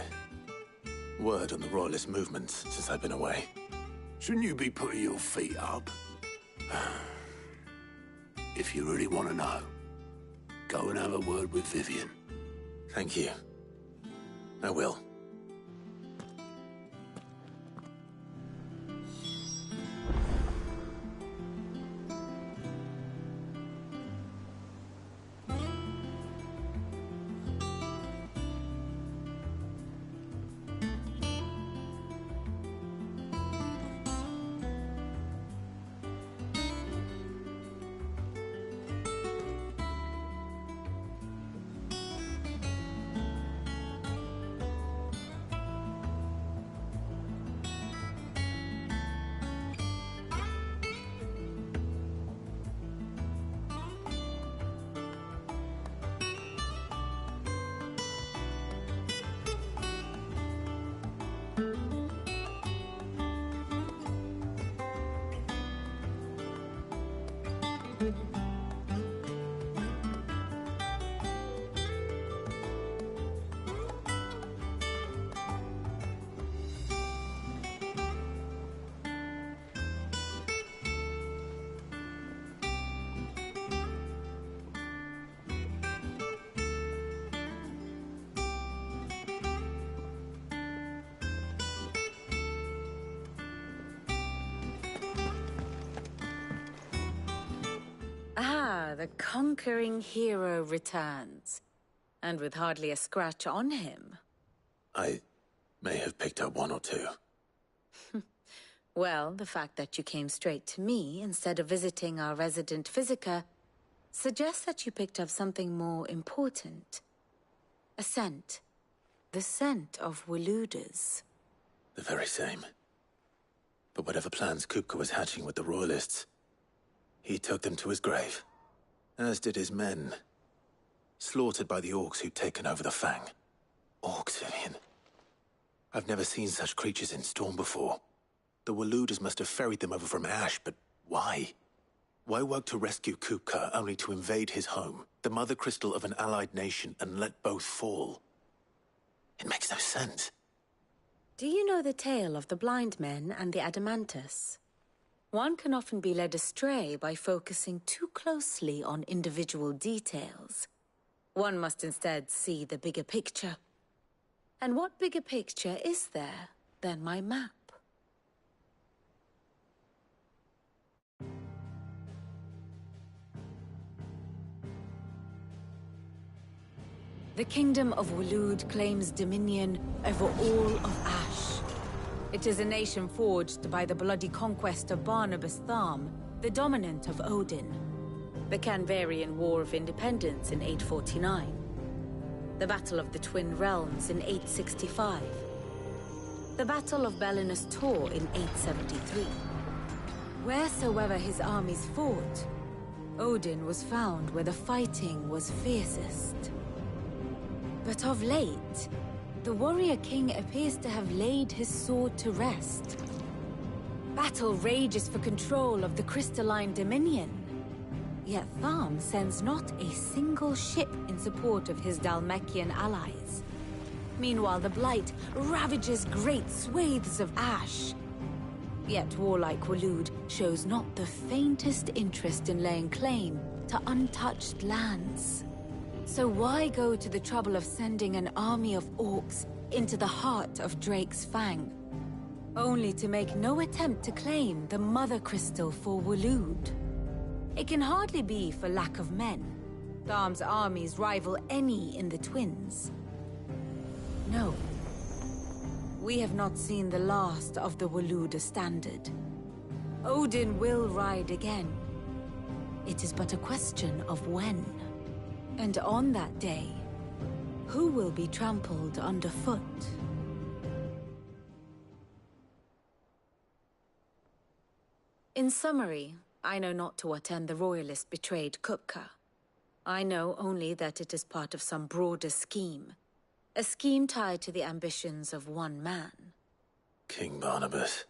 word on the Royalist movement since I've been away? Shouldn't you be putting your feet up? If you really want to know, go and have a word with Vivian. Thank you. I will. the conquering hero returns. And with hardly a scratch on him. I may have picked up one or two. Well, the fact that you came straight to me instead of visiting our resident physiker suggests that you picked up something more important. A scent. The scent of Waludas. The very same. But whatever plans Kupka was hatching with the Royalists, he took them to his grave. As did his men. Slaughtered by the orcs who'd taken over the Fang. Orcs, Vivian. I've never seen such creatures in Storm before. The Waludas must have ferried them over from Ash, but why? Why work to rescue Kupka only to invade his home, the mother crystal of an allied nation, and let both fall? It makes no sense. Do you know the tale of the blind men and the Adamantus? One can often be led astray by focusing too closely on individual details. One must instead see the bigger picture. And what bigger picture is there than my map? The Kingdom of Waloed claims dominion over all of Ash. It is a nation forged by the bloody conquest of Barnabas Tharm, the dominant of Odin. The Canvarian War of Independence in 849. The Battle of the Twin Realms in 865. The Battle of Belinus Tor in 873. Wheresoever his armies fought, Odin was found where the fighting was fiercest. But of late, the warrior king appears to have laid his sword to rest. Battle rages for control of the crystalline dominion. Yet Tharm sends not a single ship in support of his Dhalmekian allies. Meanwhile, the Blight ravages great swathes of Ash. Yet warlike Waloed shows not the faintest interest in laying claim to untouched lands. So why go to the trouble of sending an army of orcs into the heart of Drake's Fang, only to make no attempt to claim the Mother Crystal for Waloed? It can hardly be for lack of men. Tharm's armies rival any in the Twins. No. We have not seen the last of the Waluda standard. Odin will ride again. It is but a question of when. And on that day, who will be trampled underfoot? In summary, I know not to what end the Royalists betrayed Kupka. I know only that it is part of some broader scheme. A scheme tied to the ambitions of one man. King Barnabas.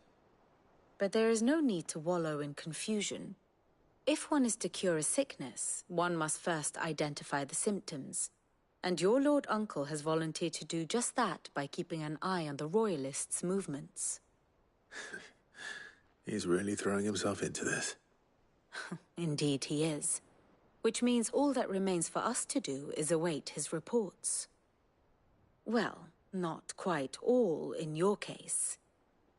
But there is no need to wallow in confusion. If one is to cure a sickness, one must first identify the symptoms. And your Lord Uncle has volunteered to do just that by keeping an eye on the Royalists' movements. He's really throwing himself into this. Indeed he is. Which means all that remains for us to do is await his reports. Well, not quite all in your case.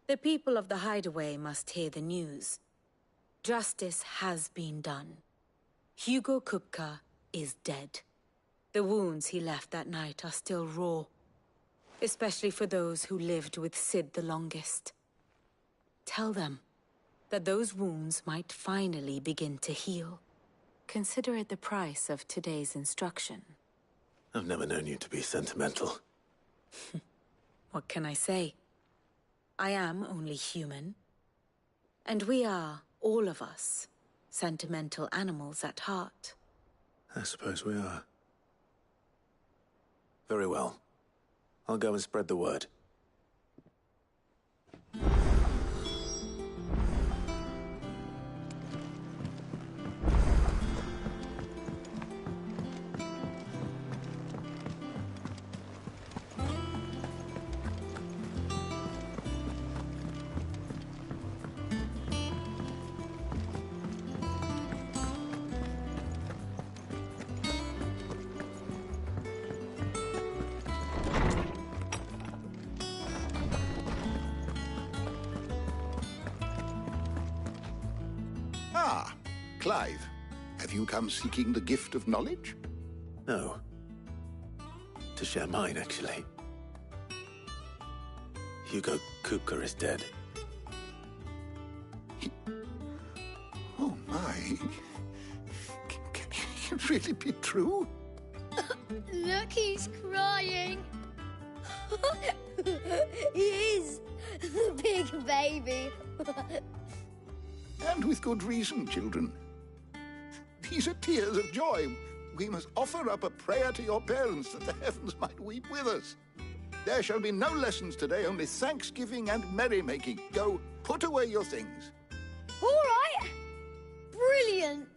The people of the Hideaway must hear the news. Justice has been done. Hugo Kupka is dead. The wounds he left that night are still raw. Especially for those who lived with Sid the longest. Tell them that those wounds might finally begin to heal. Consider it the price of today's instruction. I've never known you to be sentimental. What can I say? I am only human. And we are, all of us, sentimental animals at heart. I suppose we are. Very well. I'll go and spread the word. Clive, have you come seeking the gift of knowledge? No. To share mine, actually. Hugo Kupka is dead. Oh my. Can it really be true? Look, he's crying. He is. The big baby. And with good reason, children. These are tears of joy. We must offer up a prayer to your parents that the heavens might weep with us. There shall be no lessons today, only thanksgiving and merrymaking. Go, put away your things. All right. Brilliant.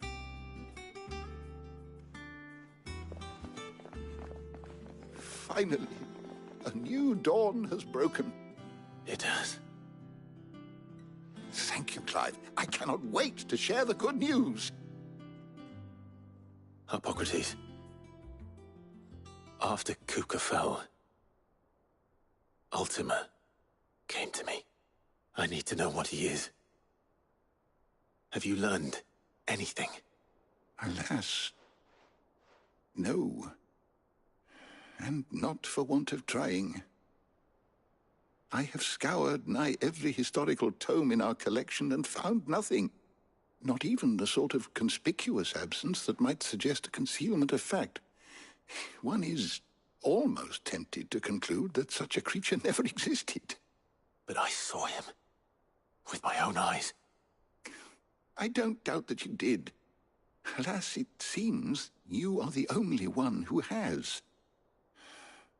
Finally, a new dawn has broken. It has. Thank you, Clive. I cannot wait to share the good news. Hippocrates. After Kupka fell, Ultima came to me. I need to know what he is. Have you learned anything? Alas, no. And not for want of trying. I have scoured nigh every historical tome in our collection and found nothing. Not even the sort of conspicuous absence that might suggest a concealment of fact. One is almost tempted to conclude that such a creature never existed. But I saw him. With my own eyes. I don't doubt that you did. Alas, it seems you are the only one who has.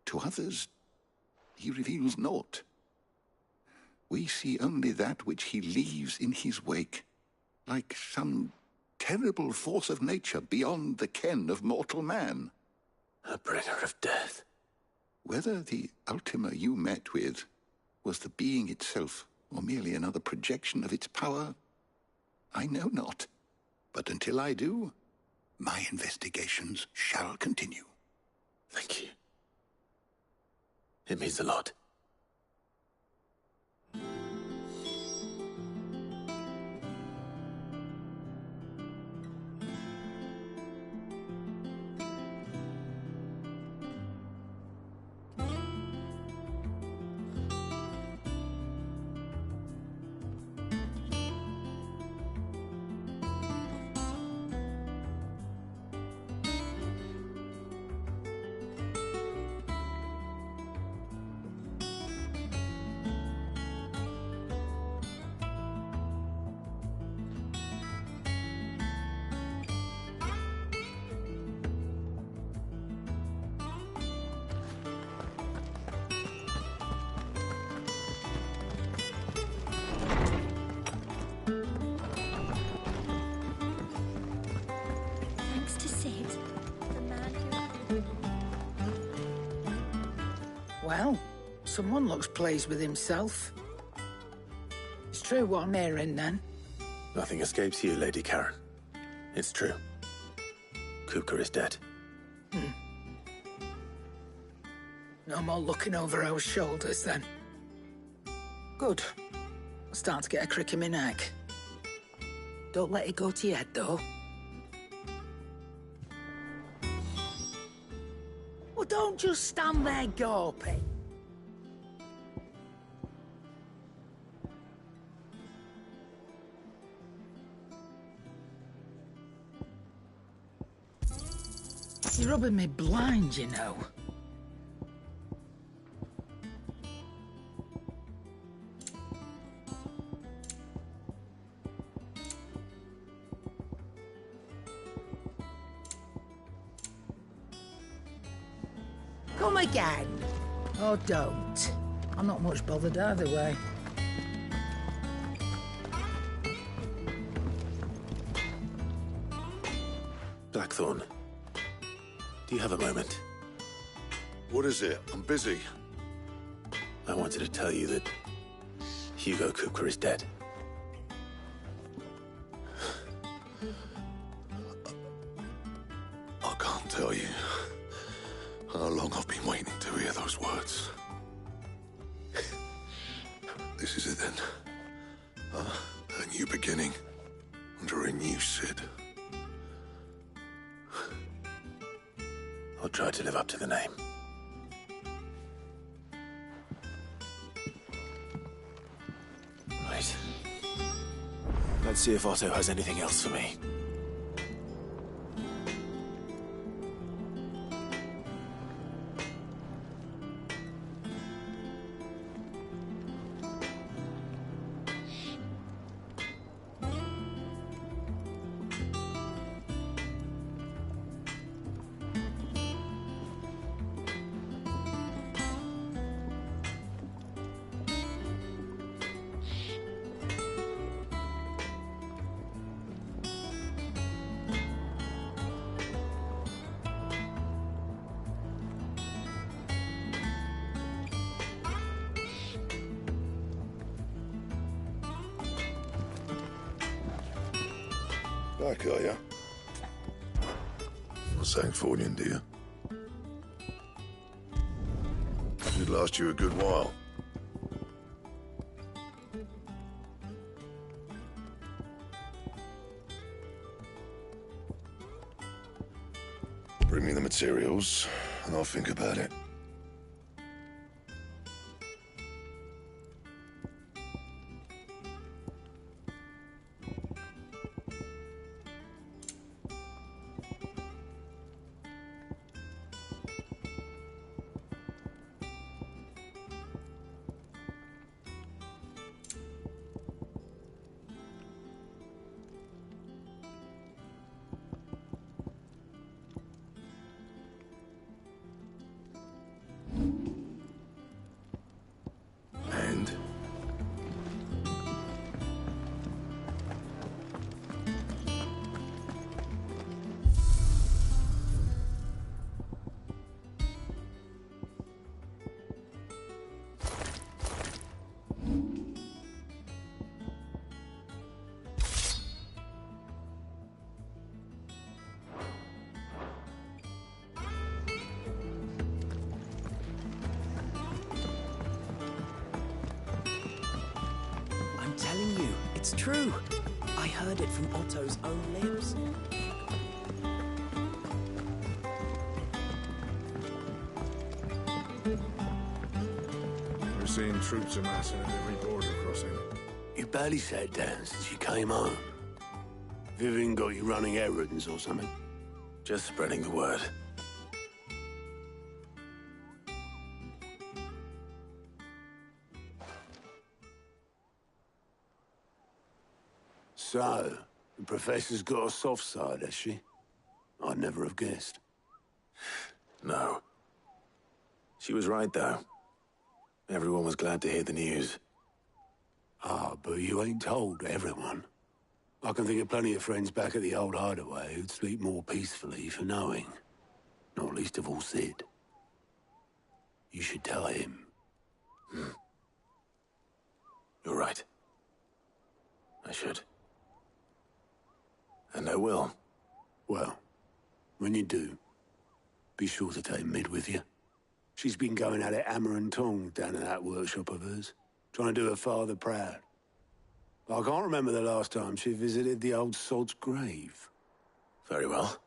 To others, he reveals naught. We see only that which he leaves in his wake, like some terrible force of nature beyond the ken of mortal man. A bringer of death. Whether the Ultima you met with was the being itself, or merely another projection of its power, I know not. But until I do, my investigations shall continue. Thank you. It means a lot. Well, someone looks pleased with himself. It's true what I'm hearing, then. Nothing escapes you, Lady Karen. It's true. Kupka is dead. No more looking over our shoulders, then. Good. I'm starting to get a crick in my neck. Don't let it go to your head, though. Well, don't just stand there gawping. You're rubbing me blind, you know. Come again. Or don't. I'm not much bothered either way. Blackthorn, do you have a moment? What is it? I'm busy. I wanted to tell you that Hugo Kupka is dead. I can't tell you how long I've been waiting to hear those words. This is it then. A new beginning under a new Cid. I'll try to live up to the name. Right. Let's see if Otto has anything else for me. Back, are ya? Not Sancfordian, do you? Should last you a good while. Bring me the materials, and I'll think about it. Telling you, it's true. I heard it from Otto's own lips. We're seeing troops amassing at every border crossing. You barely sat down since you came home. Vivian got you running errands or something? Just spreading the word. So, the Professor's got a soft side, has she? I'd never have guessed. No. She was right, though. Everyone was glad to hear the news. Ah, but you ain't told everyone. I can think of plenty of friends back at the old hideaway who'd sleep more peacefully for knowing. Not least of all Sid. You should tell him. You're right. I should. And I will. Well, when you do, be sure to take Mid with you. She's been going at it hammer and tong down in that workshop of hers, trying to do her father proud. I can't remember the last time she visited the old sod's grave. Very well.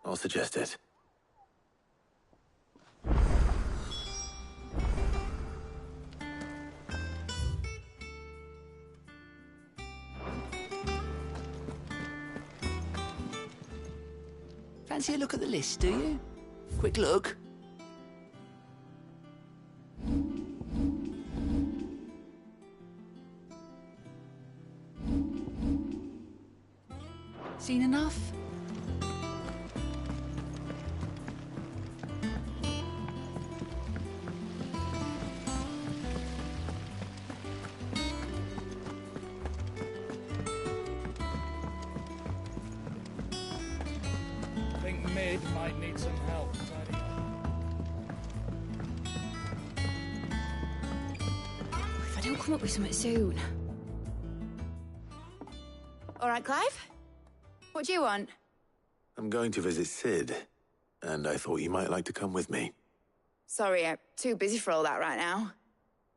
I'll suggest it. Fancy a look at the list, do you? Quick look. Seen enough? I think Mid might need some help tidying up. If I don't come up with something soon. All right, Clive? What do you want? I'm going to visit Sid, and I thought you might like to come with me. Sorry, I'm too busy for all that right now.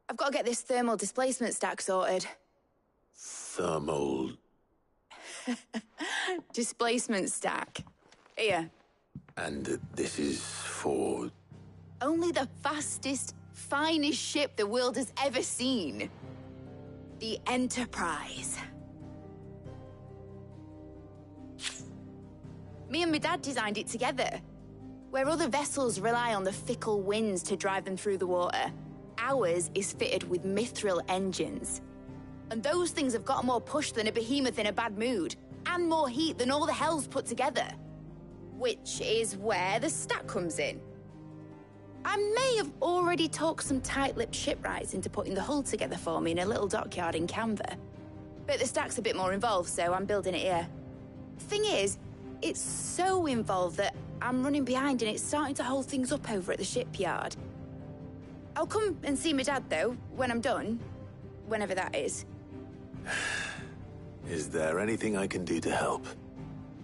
I've got to get this thermal displacement stack sorted. Thermal... Displacement stack. Here. And this is for... Only the fastest, finest ship the world has ever seen. The Enterprise. Me and my dad designed it together. Where other vessels rely on the fickle winds to drive them through the water, ours is fitted with mithril engines. And those things have got more push than a behemoth in a bad mood, and more heat than all the hells put together. Which is where the stack comes in. I may have already talked some tight-lipped shipwrights into putting the hull together for me in a little dockyard in Canva. But the stack's a bit more involved, so I'm building it here. Thing is, it's so involved that I'm running behind and it's starting to hold things up over at the shipyard. I'll come and see my dad, though, when I'm done. Whenever that is. Is there anything I can do to help?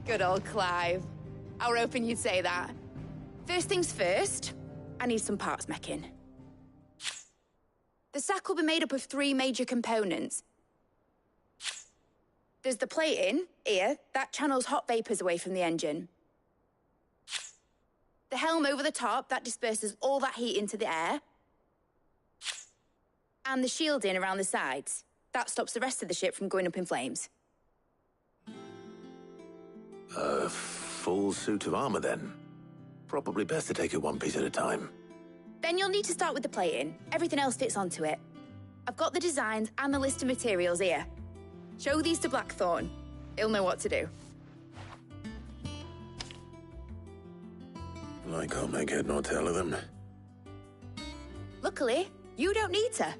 Good old Clive. I were hoping you'd say that. First things first, I need some parts meching. The sack will be made up of 3 major components. There's the plating, here, that channels hot vapors away from the engine. The helm over the top, that disperses all that heat into the air. And the shielding around the sides. That stops the rest of the ship from going up in flames. A full suit of armor, then? Probably best to take it one piece at a time. Then you'll need to start with the plating. Everything else fits onto it. I've got the designs and the list of materials here. Show these to Blackthorn. He'll know what to do. I can't make head nor tail of them. Luckily, you don't need to.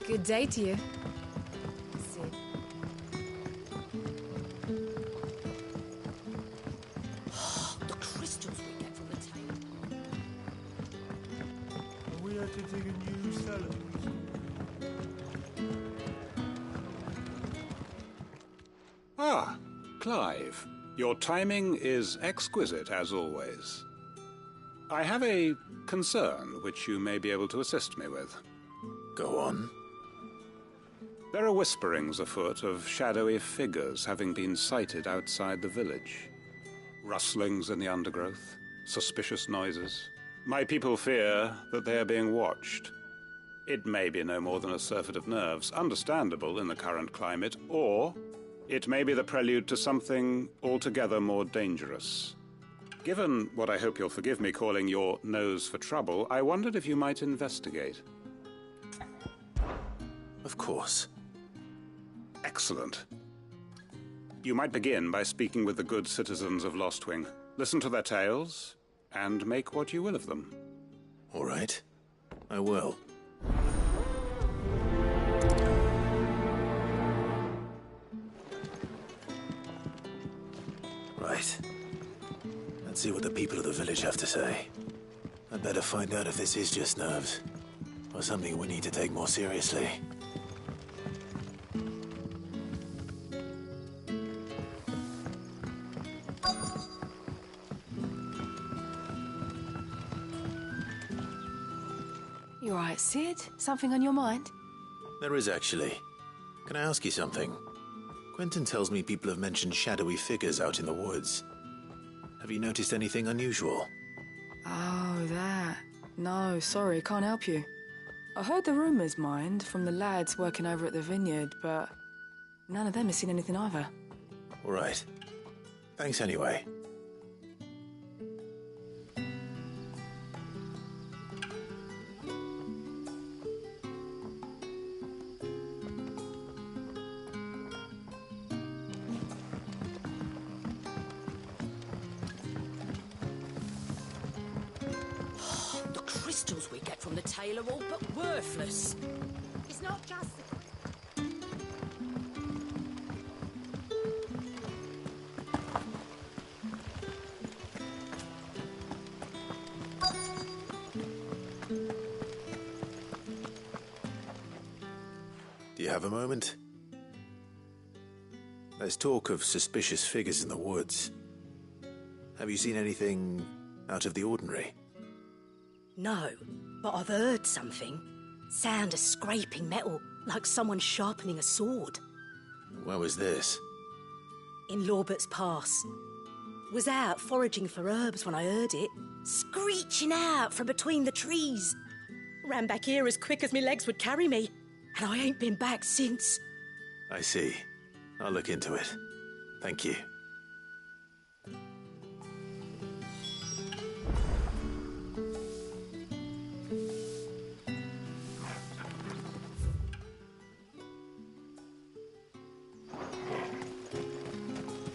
Good day to you. The crystals we get from the table. Are we editing a new cellar? Ah, Clive. Your timing is exquisite, as always. I have a concern which you may be able to assist me with. Go on. There are whisperings afoot of shadowy figures having been sighted outside the village. Rustlings in the undergrowth, suspicious noises. My people fear that they are being watched. It may be no more than a surfeit of nerves, understandable in the current climate, or it may be the prelude to something altogether more dangerous. Given what I hope you'll forgive me calling your nose for trouble, I wondered if you might investigate. Of course. Excellent. You might begin by speaking with the good citizens of Lostwing. Listen to their tales, and make what you will of them. All right. I will. Right. Let's see what the people of the village have to say. I'd better find out if this is just nerves, or something we need to take more seriously. You all right, Sid? Something on your mind? There is, actually. Can I ask you something? Quentin tells me people have mentioned shadowy figures out in the woods. Have you noticed anything unusual? Oh, that. No, sorry, can't help you. I heard the rumours, mind, from the lads working over at the vineyard, but none of them has seen anything either. All right. Thanks anyway. The crystals we get from the tail are all but worthless. It's not just the... you have a moment? There's talk of suspicious figures in the woods. Have you seen anything out of the ordinary? No, but I've heard something. Sound of scraping metal, like someone sharpening a sword. Where was this? In Lorbert's Pass. Was out foraging for herbs when I heard it, screeching out from between the trees. Ran back here as quick as my legs would carry me, and I ain't been back since. I see. I'll look into it. Thank you.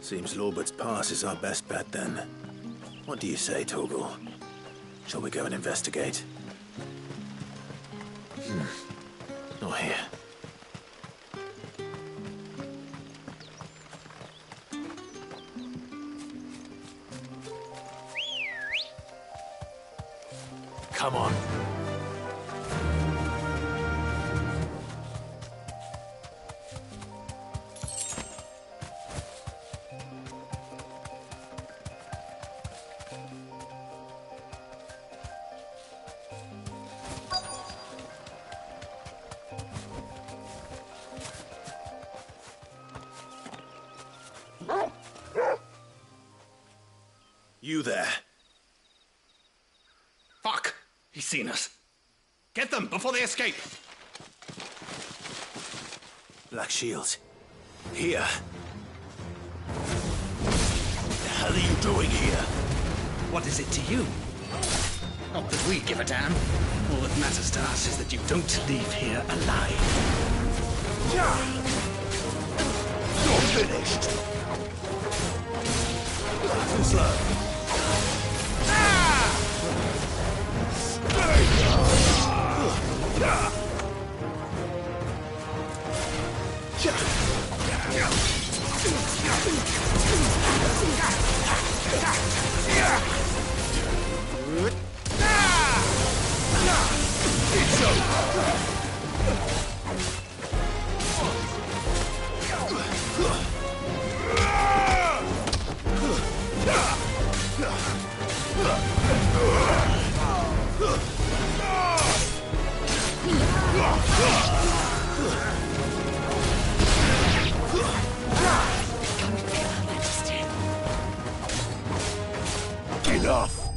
Seems Lorbert's Pass is our best bet, then. What do you say, Torgal? Shall we go and investigate? Not here. Come on. You there. Fuck! He's seen us. Get them before they escape! Black Shields. Here. The hell are you doing here? What is it to you? Not that we give a damn. All that matters to us is that you don't leave here alive. You're finished! Too slow. Enough!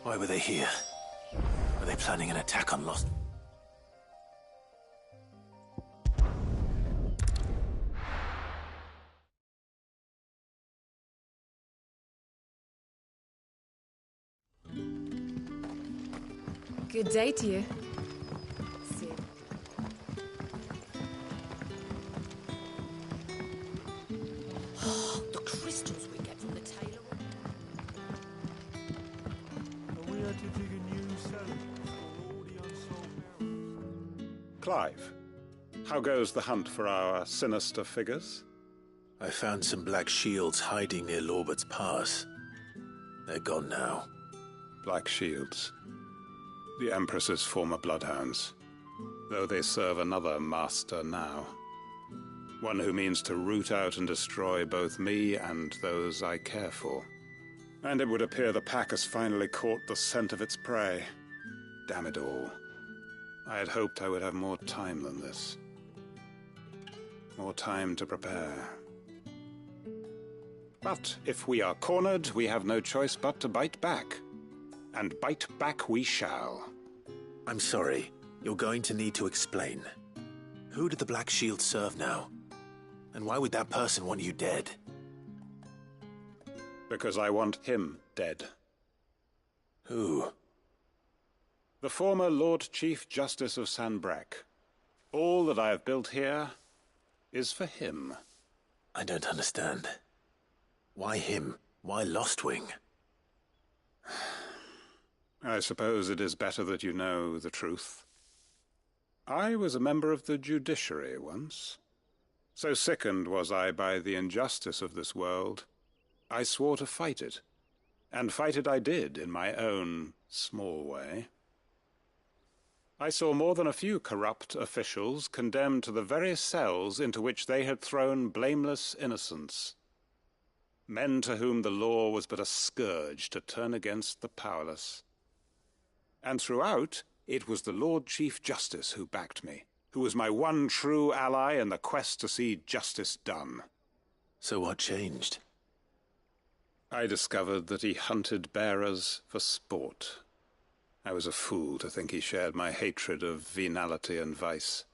Why were they here? Were they planning an attack on Lost? Good day to you. See. Oh, the crystals we get from the tailor. Are we to dig a new cell for all the unsolved barrels? Clive, how goes the hunt for our sinister figures? I found some Black Shields hiding near Lorbert's Pass. They're gone now. Black Shields. The Empress's former bloodhounds, though they serve another master now. One who means to root out and destroy both me and those I care for. And it would appear the pack has finally caught the scent of its prey. Damn it all. I had hoped I would have more time than this. More time to prepare. But if we are cornered, we have no choice but to bite back. And bite back we shall. I'm sorry. You're going to need to explain. Who did the Black Shield serve now? And why would that person want you dead? Because I want him dead. Who? The former Lord Chief Justice of Sanbreque. All that I have built here is for him. I don't understand. Why him? Why Lostwing? I suppose it is better that you know the truth. I was a member of the judiciary once. So sickened was I by the injustice of this world, I swore to fight it. And fight it I did, in my own small way. I saw more than a few corrupt officials condemned to the very cells into which they had thrown blameless innocents. Men to whom the law was but a scourge to turn against the powerless. And throughout, it was the Lord Chief Justice who backed me, who was my one true ally in the quest to see justice done. So what changed? I discovered that he hunted bearers for sport. I was a fool to think he shared my hatred of venality and vice.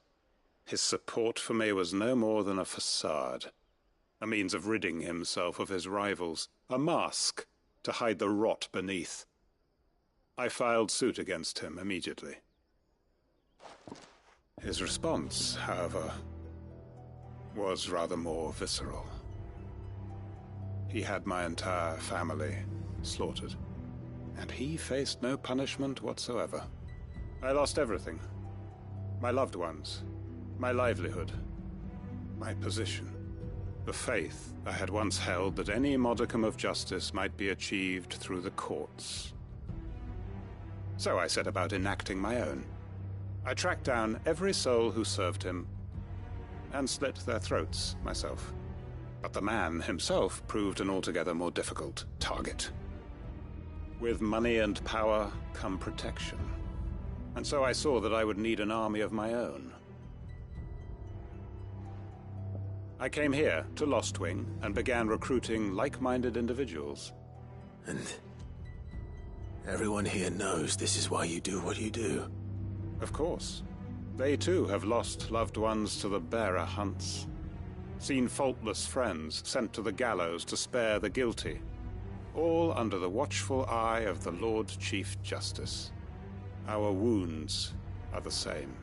His support for me was no more than a facade, a means of ridding himself of his rivals, a mask to hide the rot beneath. I filed suit against him immediately. His response, however, was rather more visceral. He had my entire family slaughtered, and he faced no punishment whatsoever. I lost everything. My loved ones, my livelihood, my position, the faith I had once held that any modicum of justice might be achieved through the courts. So I set about enacting my own. I tracked down every soul who served him, and slit their throats myself. But the man himself proved an altogether more difficult target. With money and power come protection. And so I saw that I would need an army of my own. I came here to Lostwing and began recruiting like-minded individuals. And everyone here knows this is why you do what you do. Of course. They too have lost loved ones to the bearer hunts. Seen faultless friends sent to the gallows to spare the guilty, all under the watchful eye of the Lord Chief Justice. Our wounds are the same.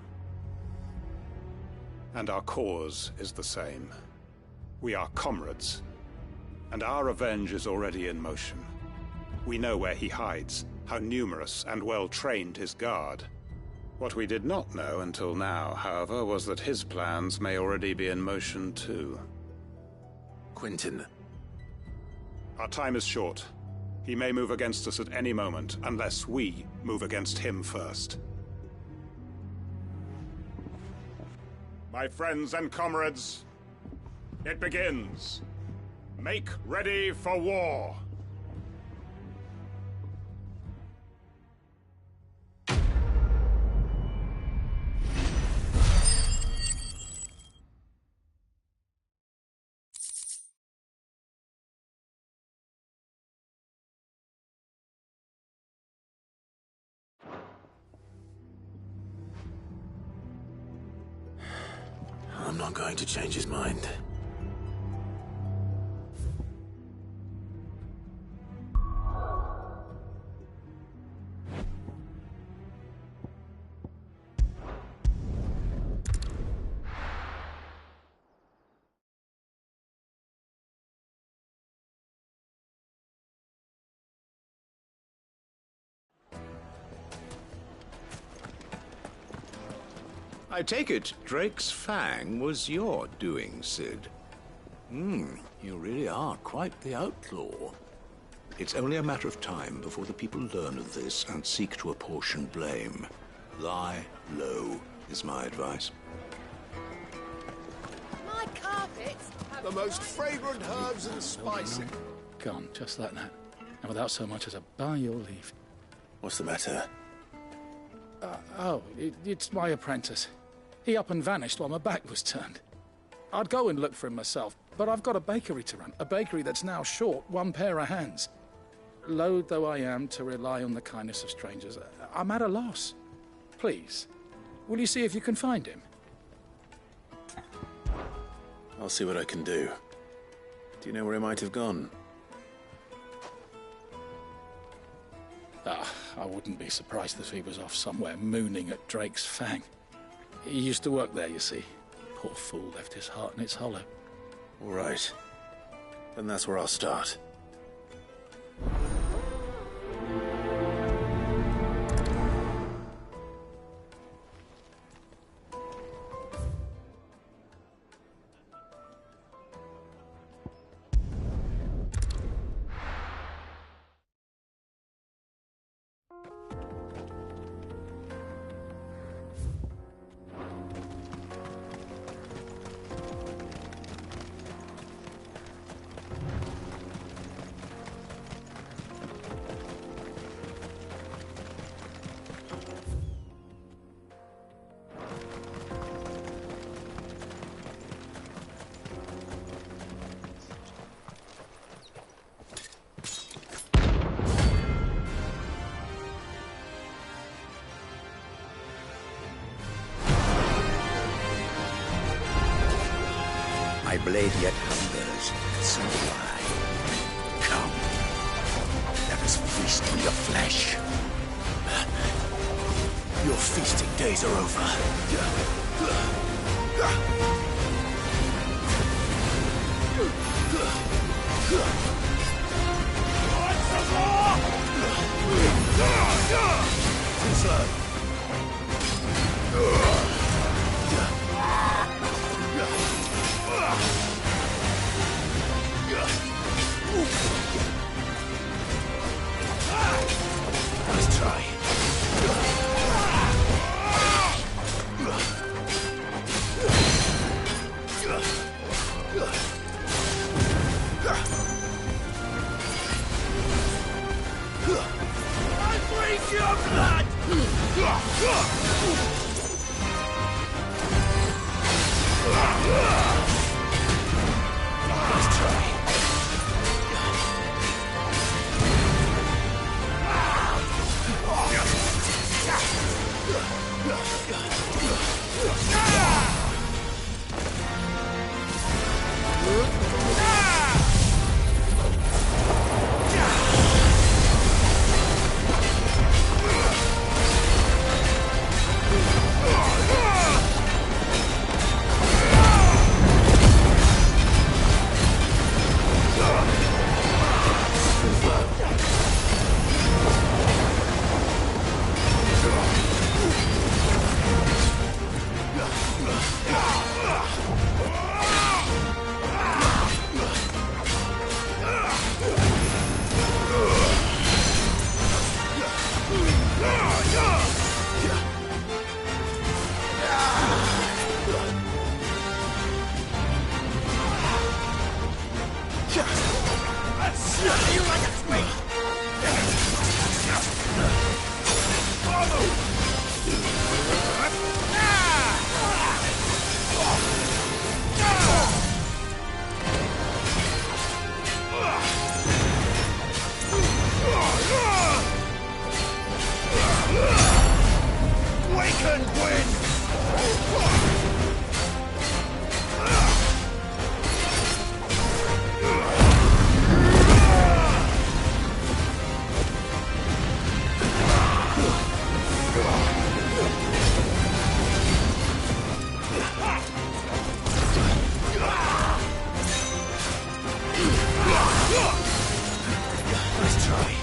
And our cause is the same. We are comrades, and our revenge is already in motion. We know where he hides, how numerous and well-trained his guard. What we did not know until now, however, was that his plans may already be in motion too. Quentin. Our time is short. He may move against us at any moment, unless we move against him first. My friends and comrades, it begins. Make ready for war. I'm not going to change his mind. I take it Drake's Fang was your doing, Sid. You really are quite the outlaw. It's only a matter of time before the people learn of this and seek to apportion blame. Lie low is my advice. My carpets have The most fragrant herbs and spices. Gone, just like that. And without so much as a by your leave. What's the matter? It's my apprentice. He up and vanished while my back was turned. I'd go and look for him myself, but I've got a bakery to run. A bakery that's now short one pair of hands. Loath though I am to rely on the kindness of strangers, I'm at a loss. Please, will you see if you can find him? I'll see what I can do. Do you know where he might have gone? I wouldn't be surprised if he was off somewhere mooning at Drake's Fang. He used to work there, you see. Poor fool left his heart in its hollow. All right. Then that's where I'll start. blade yet hungers, and so do I. Come, let us feast on your flesh. Your feasting days are over. Let's try. Your blood! Let's try.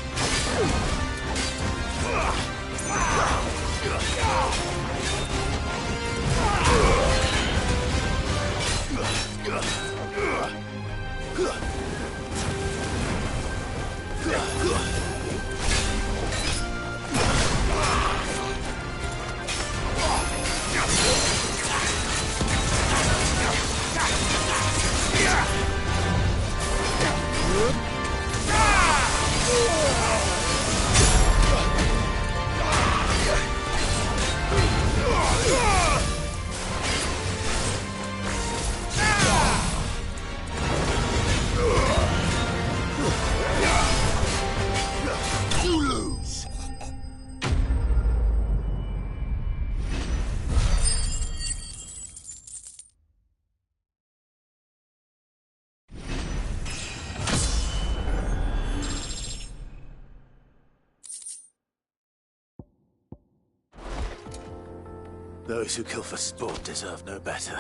Those who kill for sport deserve no better.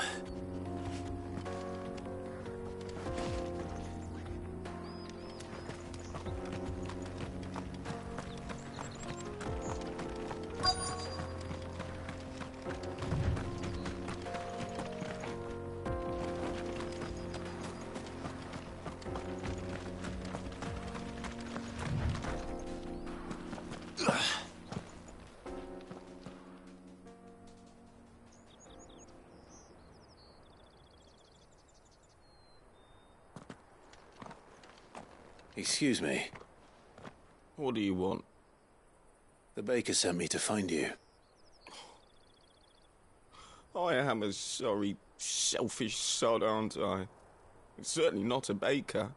Excuse me. What do you want? The baker sent me to find you. I am a sorry, selfish sod, aren't I? Certainly not a baker.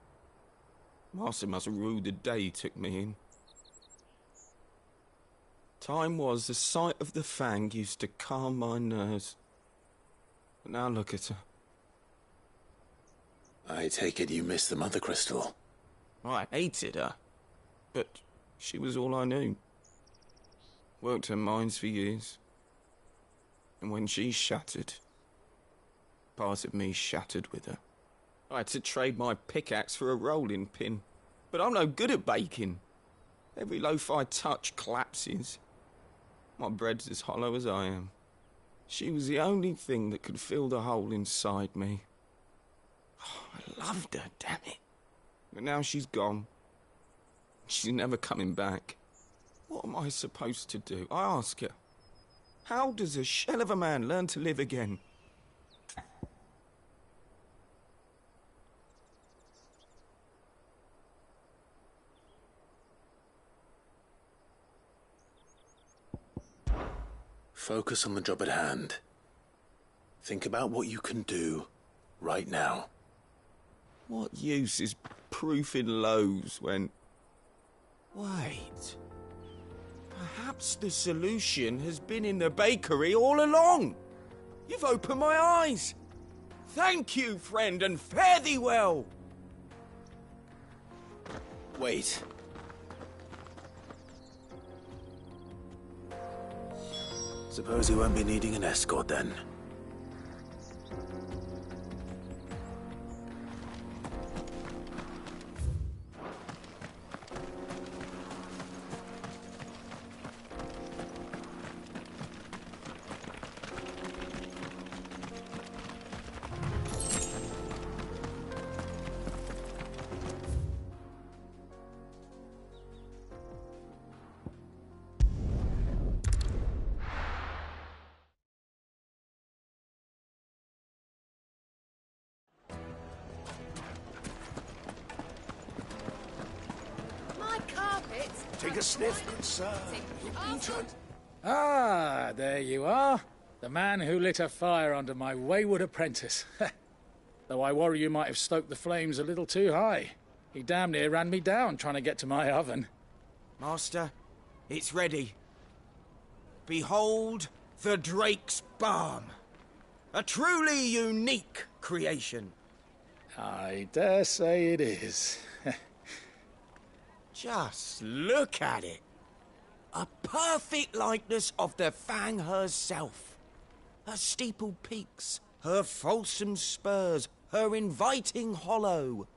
Master must have ruled the day he took me in. Time was the sight of the fang used to calm my nerves. But now look at her. I take it you missed the Mother Crystal. I hated her, but she was all I knew. Worked her mines for years. And when she shattered, part of me shattered with her. I had to trade my pickaxe for a rolling pin, but I'm no good at baking. Every loaf I touch collapses. My bread's as hollow as I am. She was the only thing that could fill the hole inside me. Oh, I loved her, damn it. But now she's gone. She's never coming back. What am I supposed to do? I ask her. How does a shell of a man learn to live again? Focus on the job at hand. Think about what you can do right now. What use is proofing loaves when... Wait. Perhaps the solution has been in the bakery all along. You've opened my eyes. Thank you, friend, and fare thee well. Wait. Suppose you won't be needing an escort then. Take a sniff, good sir. Ah, there you are. The man who lit a fire under my wayward apprentice. Though I worry you might have stoked the flames a little too high. He damn near ran me down trying to get to my oven. Master, it's ready. Behold the Drake's Balm. A truly unique creation. I dare say it is. Just look at it. A perfect likeness of the Fang herself. Her steepled peaks, her fulsome spurs, her inviting hollow.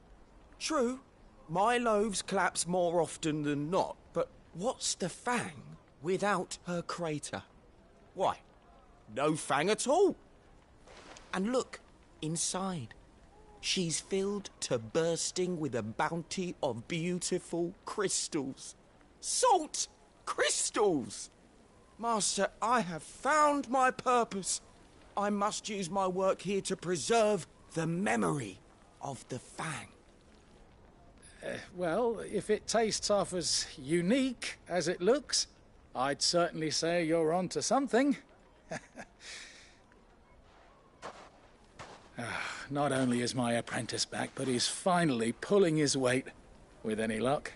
True, my loaves collapse more often than not, but what's the Fang without her crater? Why, no Fang at all. And look, inside. She's filled to bursting with a bounty of beautiful crystals. Salt crystals! Master, I have found my purpose. I must use my work here to preserve the memory of the Fang. Well, if it tastes half as unique as it looks, I'd certainly say you're on to something. Not only is my apprentice back, but he's finally pulling his weight. With any luck,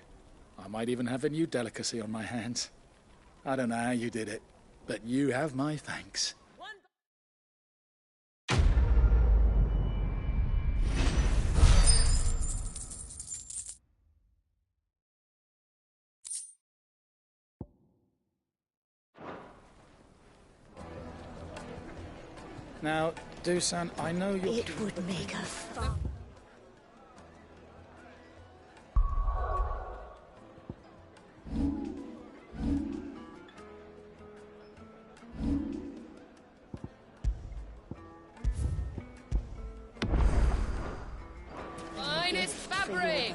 I might even have a new delicacy on my hands. I don't know how you did it, but you have my thanks. Now, Dusan, I know you're... It would make a fun. Finest fabric!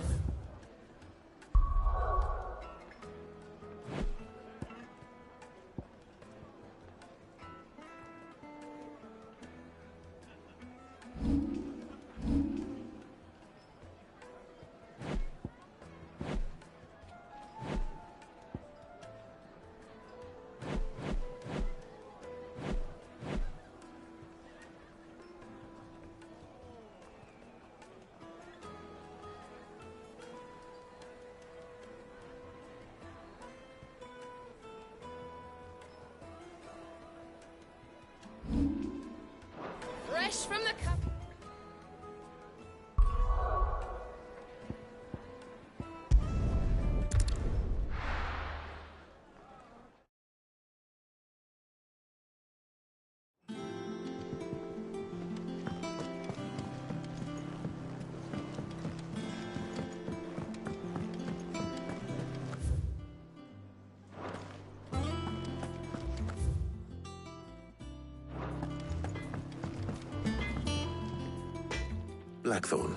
Blackthorn,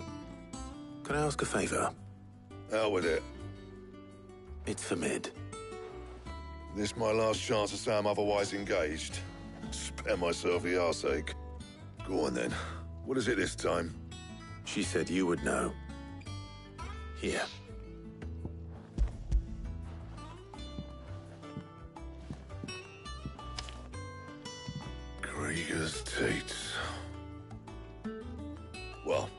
can I ask a favor? Out with it. It's for Mid. This my last chance to say I'm otherwise engaged. Spare myself the arseache. Go on then. What is it this time? She said you would know. Here. Krieger's Teats. Well,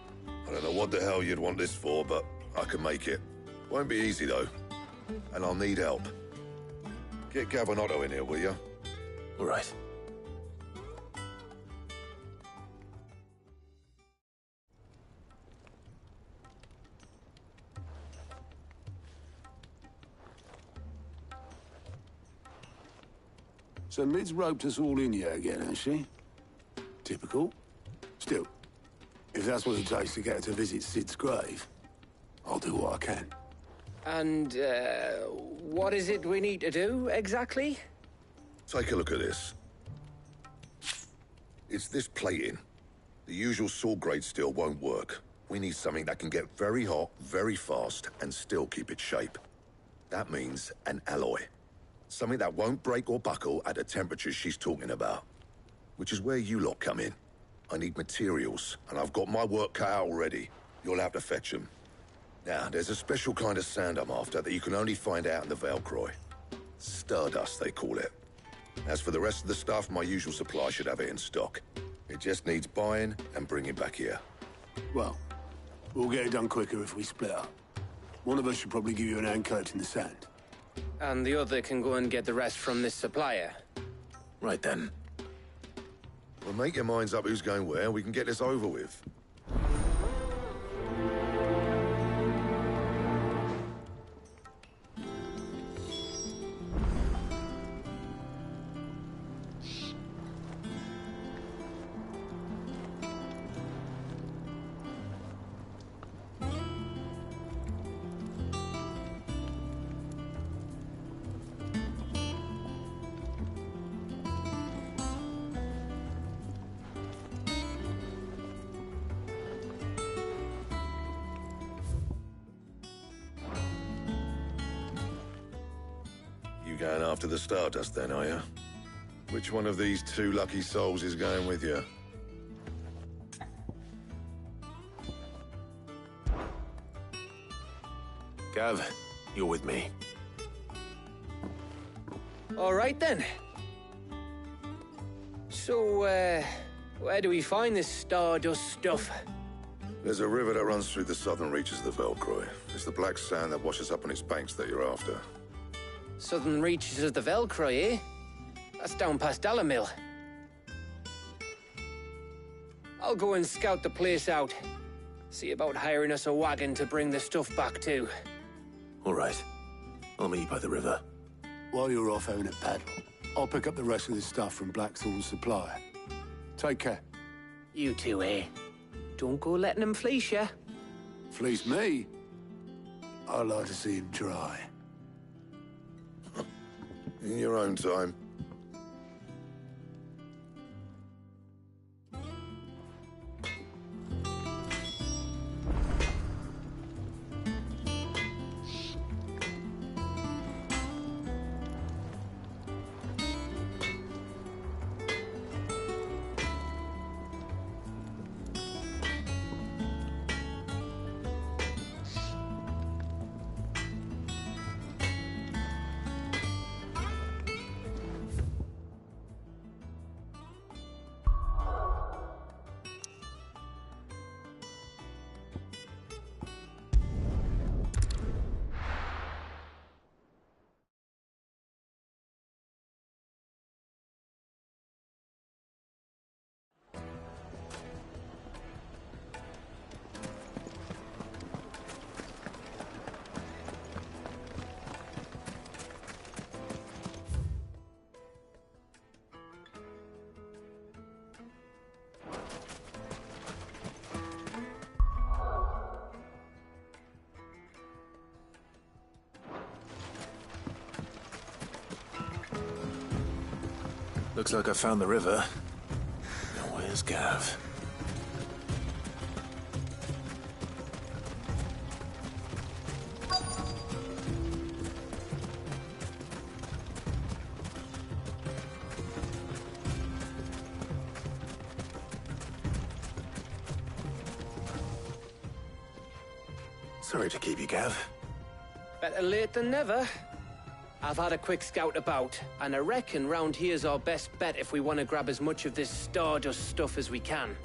I don't know what the hell you'd want this for, but I can make it. Won't be easy, though. And I'll need help. Get Gavinotto in here, will you? All right. So Mid's roped us all in here again, has she? Typical. Still, if that's what it takes to get her to visit Sid's grave, I'll do what I can. And, what is it we need to do, exactly? Take a look at this. It's this plating. The usual sword grade steel won't work. We need something that can get very hot, very fast, and still keep its shape. That means an alloy. Something that won't break or buckle at the temperatures she's talking about. Which is where you lot come in. I need materials, and I've got my work cut out already. You'll have to fetch them. Now, there's a special kind of sand I'm after that you can only find out in the Walktrough. Stardust, they call it. As for the rest of the stuff, my usual supply should have it in stock. It just needs buying and bringing back here. Well, we'll get it done quicker if we split up. One of us should probably give you an hand collecting the sand. And the other can go and get the rest from this supplier. Right then. Well, make your minds up who's going where, we can get this over with. You going after the Stardust then, are you? Which one of these two lucky souls is going with you? Gav, you're with me. All right, then. So, where do we find this Stardust stuff? There's a river that runs through the southern reaches of the Walktrough. It's the black sand that washes up on its banks that you're after. Southern reaches of the Walktrough, eh? That's down past Dalamil. I'll go and scout the place out. See about hiring us a wagon to bring the stuff back to. All right. I'll meet you by the river. While you're off having a paddle, I'll pick up the rest of this stuff from Blackthorn's supplier. Take care. You two, eh? Don't go letting him fleece ya. Fleece me? I'd like to see him try. In your own time. Looks like I found the river. Now where's Gav? Sorry to keep you, Gav. Better late than never. I've had a quick scout about, and I reckon round here's our best bet if we want to grab as much of this Stardust stuff as we can.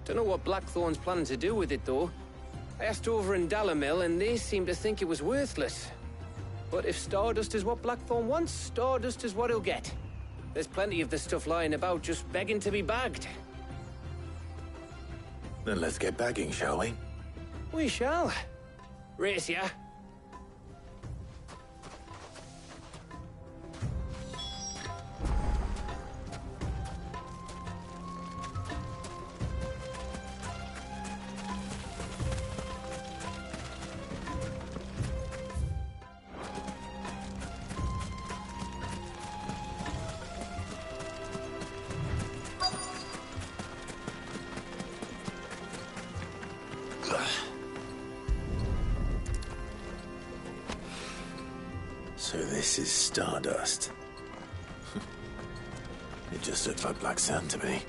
Don't know what Blackthorn's planning to do with it, though. I asked over in Dalamil, and they seem to think it was worthless. But if Stardust is what Blackthorn wants, Stardust is what he'll get. There's plenty of this stuff lying about, just begging to be bagged. Then let's get bagging, shall we? We shall. Race ya. So this is Stardust. It just looks like black sand to me.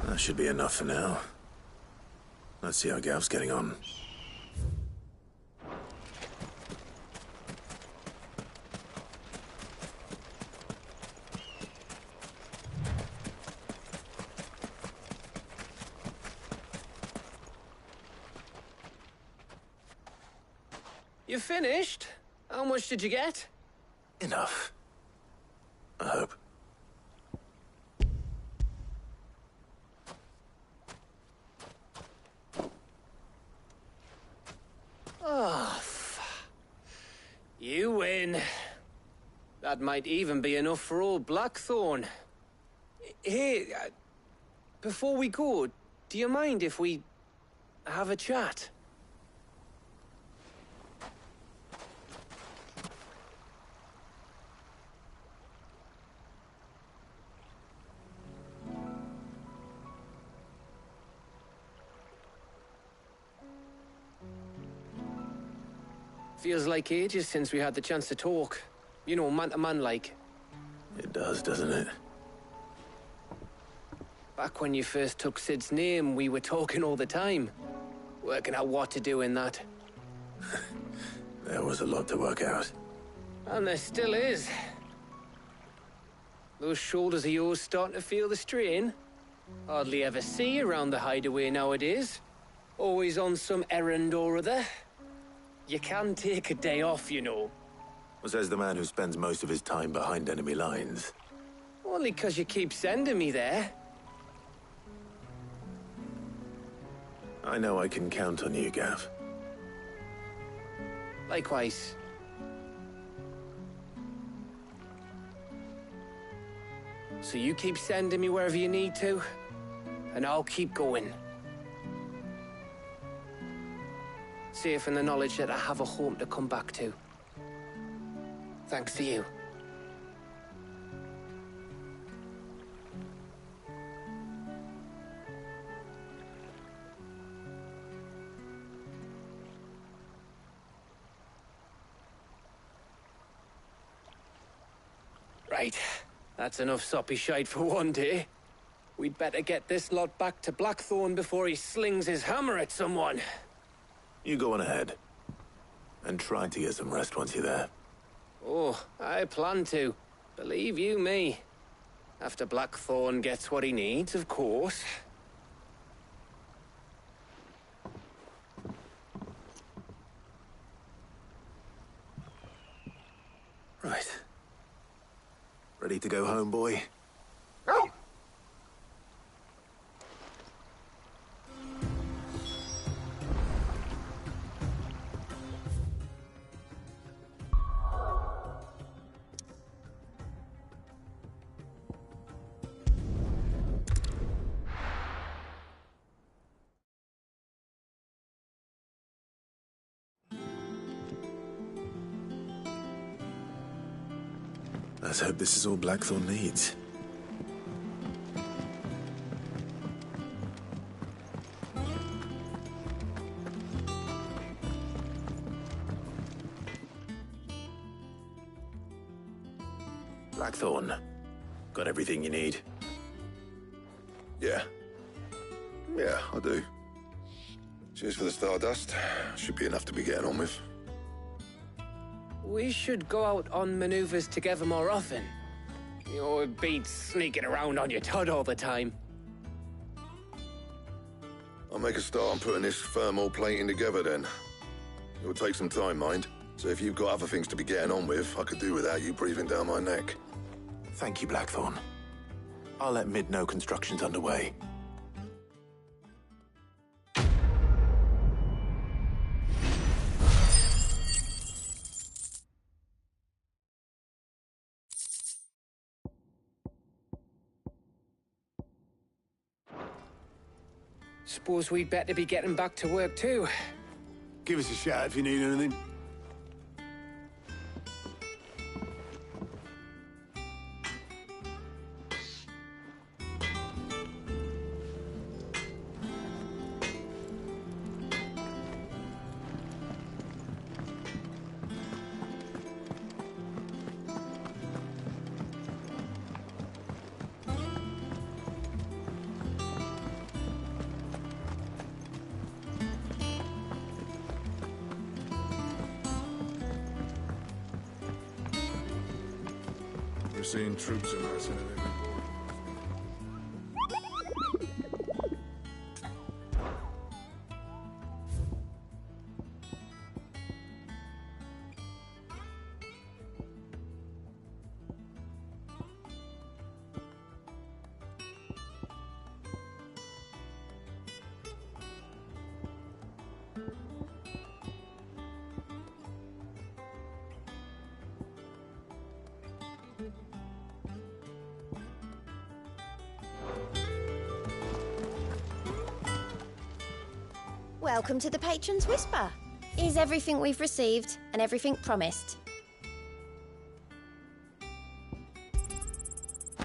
That should be enough for now. Let's see how Gav's getting on. You finished? How much did you get? Enough. I hope. Oh, you win. That might even be enough for old Blackthorn. Hey, before we go, do you mind if we have a chat? Feels like ages since we had the chance to talk. You know, man to man like. It does, doesn't it? Back when you first took Sid's name, we were talking all the time. Working out what to do in that. There was a lot to work out. And there still is. Those shoulders of yours starting to feel the strain. Hardly ever see you around the hideaway nowadays. Always on some errand or other. You can take a day off, you know. Says the man who spends most of his time behind enemy lines. Only 'cause you keep sending me there. I know I can count on you, Gav. Likewise. So you keep sending me wherever you need to, and I'll keep going. Safe in the knowledge that I have a home to come back to. Thanks to you. Right. That's enough soppy shite for one day. We'd better get this lot back to Blackthorn before he slings his hammer at someone. You go on ahead. And try to get some rest once you're there. Oh, I plan to. Believe you me. After Blackthorn gets what he needs, of course. Right. Ready to go home, boy? Let's hope this is all Blackthorn needs. Blackthorn, got everything you need? Yeah. Yeah, I do. Cheers for the stardust. Should be enough to be getting on with. We should go out on maneuvers together more often. You're beat sneaking around on your Todd all the time. I'll make a start on putting this thermal plating together then. It will take some time, mind. So if you've got other things to be getting on with, I could do without you breathing down my neck. Thank you, Blackthorn. I'll let Mid know construction's underway. Suppose we'd better be getting back to work too. Give us a shout if you need anything. We're seeing troops amassing in every port. Welcome to the Patron's Whisper. Here's everything we've received and everything promised.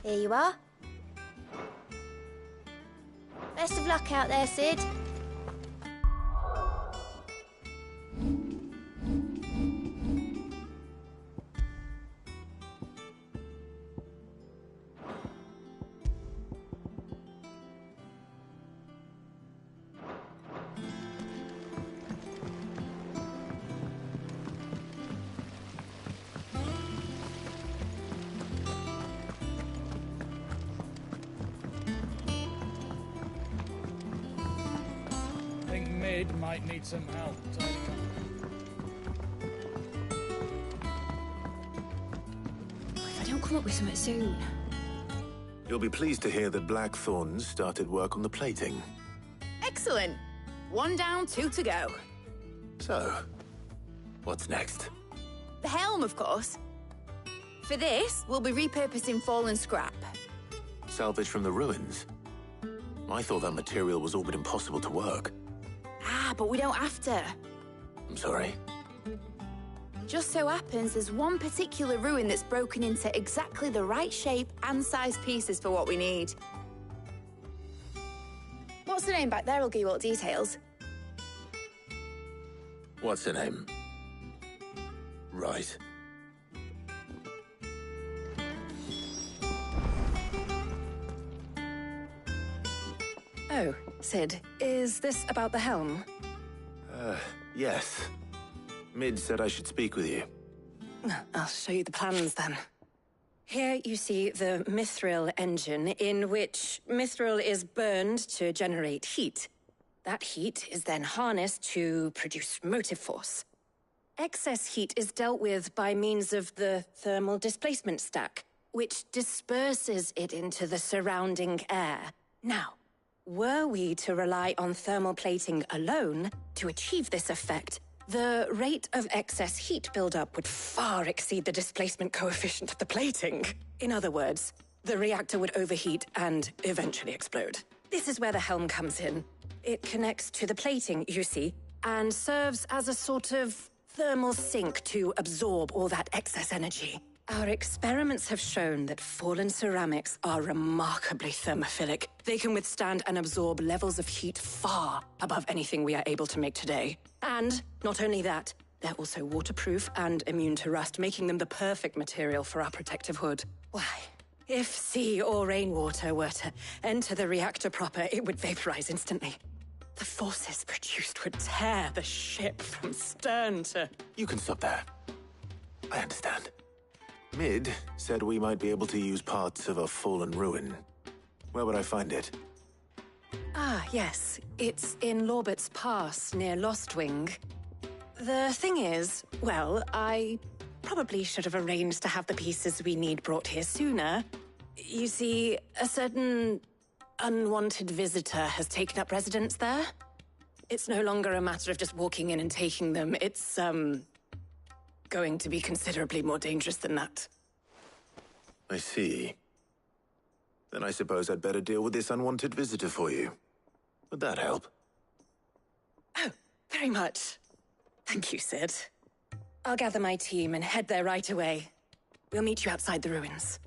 Here you are. Best of luck out there, Sid. Might need some help tidying up. If I don't come up with something soon. You'll be pleased to hear that Blackthorn's started work on the plating. Excellent. 1 down, 2 to go. So, what's next? The helm, of course. For this, we'll be repurposing fallen scrap. Salvage from the ruins? I thought that material was all but impossible to work. Ah, but we don't have to. I'm sorry. Just so happens there's one particular ruin that's broken into exactly the right shape and size pieces for what we need. What's the name back there? I'll give you all details. What's her name? Oh, Sid, is this about the helm? Yes. Mid said I should speak with you. I'll show you the plans then. Here you see the mithril engine, in which mithril is burned to generate heat. That heat is then harnessed to produce motive force. Excess heat is dealt with by means of the thermal displacement stack, which disperses it into the surrounding air. Now, were we to rely on thermal plating alone to achieve this effect, the rate of excess heat buildup would far exceed the displacement coefficient of the plating. In other words, the reactor would overheat and eventually explode. This is where the helm comes in. It connects to the plating, you see, and serves as a sort of thermal sink to absorb all that excess energy. Our experiments have shown that fallen ceramics are remarkably thermophilic. They can withstand and absorb levels of heat far above anything we are able to make today. And not only that, they're also waterproof and immune to rust, making them the perfect material for our protective hood. Why, if sea or rainwater were to enter the reactor proper, it would vaporize instantly. The forces produced would tear the ship from stern to... You can stop there. I understand. Mid said we might be able to use parts of a fallen ruin. Where would I find it? Ah, yes. It's in Lorbert's Pass, near Lostwing. The thing is, well, I probably should have arranged to have the pieces we need brought here sooner. You see, a certain unwanted visitor has taken up residence there. It's no longer a matter of just walking in and taking them. It's, going to be considerably more dangerous than that. I see. Then I suppose I'd better deal with this unwanted visitor for you. Would that help? Oh, very much. Thank you, Sid. I'll gather my team and head there right away. We'll meet you outside the ruins.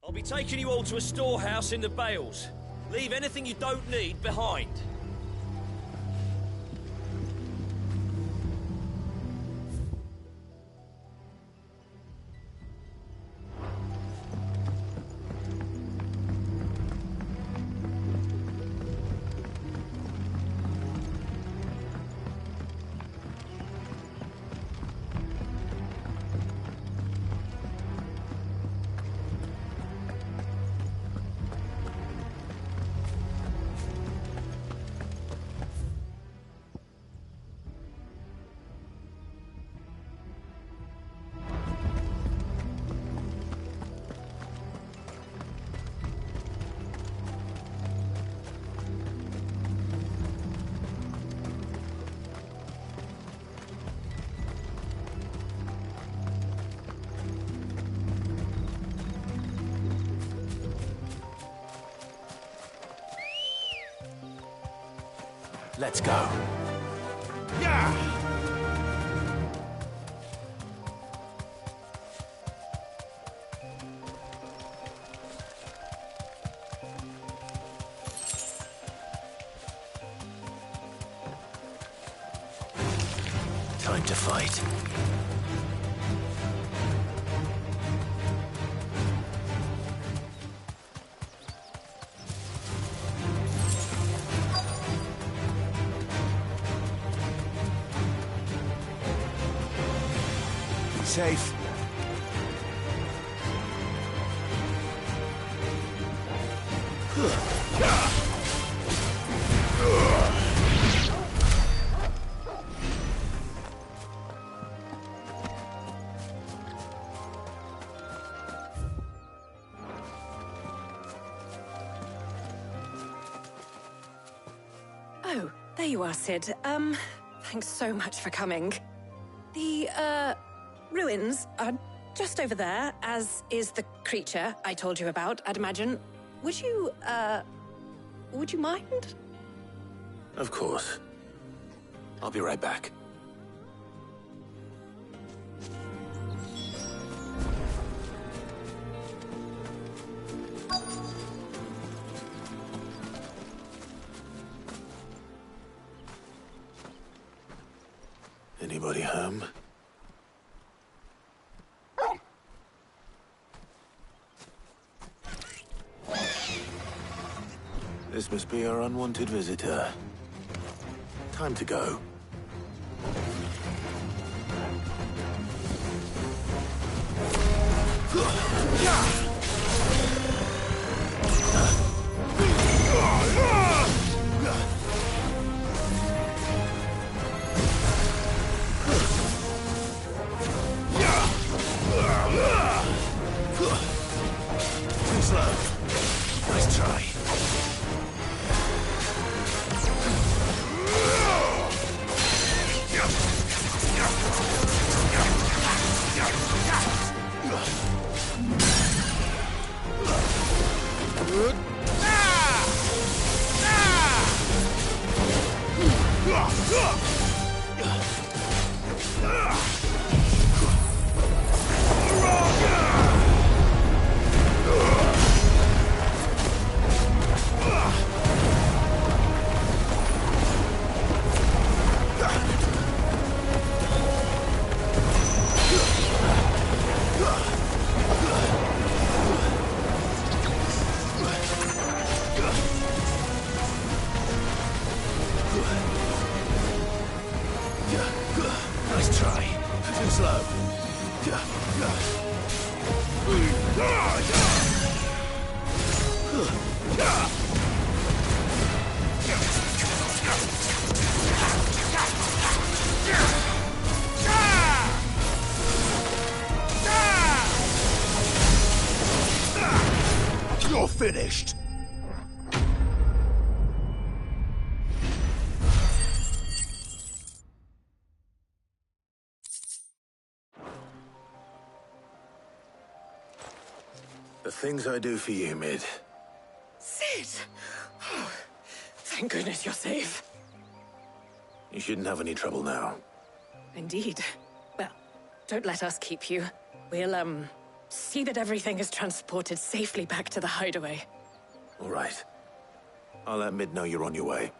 I'll be taking you all to a storehouse in the Bales. Leave anything you don't need behind. Let's go. Yeah! Time to fight. Safe. Oh, there you are, Sid. Thanks so much for coming. The, ruins are just over there, as is the creature I told you about, I'd imagine. Would you, Would you mind? Of course. I'll be right back. Anybody home? This must be our unwanted visitor. Time to go. Too slow. Nice try. Nice try. Too slow. You're finished. The things I do for you, Mid. Sid! Oh, thank goodness you're safe. You shouldn't have any trouble now. Indeed. Well, don't let us keep you. We'll, see that everything is transported safely back to the hideaway. All right. I'll let Mid know you're on your way.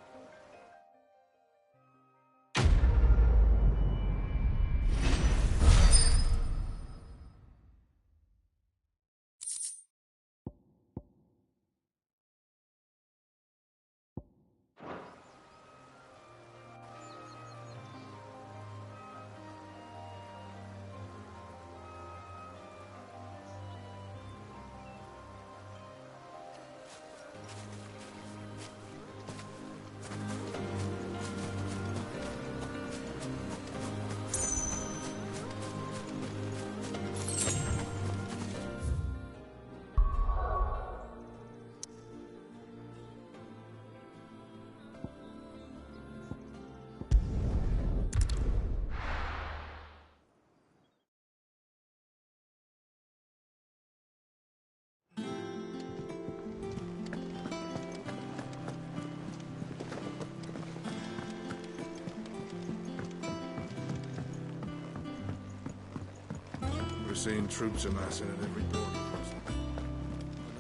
We're seeing troops amassing at every border crossing.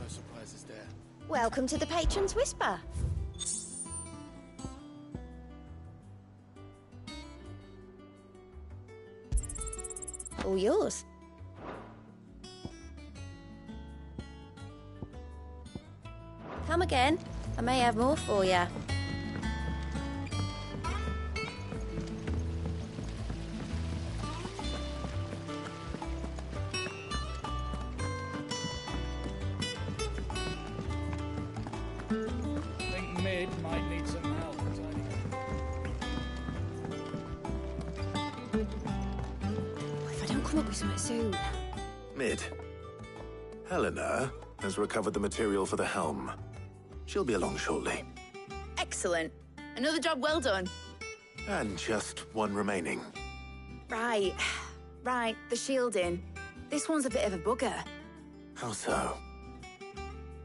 No surprises there. Welcome to the Patron's Whisper. All yours. Come again. I may have more for you. I think Mid might need some help. If I don't come up with something soon. Mid. Helena has recovered the material for the helm. She'll be along shortly. Excellent. Another job well done. And just one remaining. Right. Right, the shielding. This one's a bit of a bugger. How so?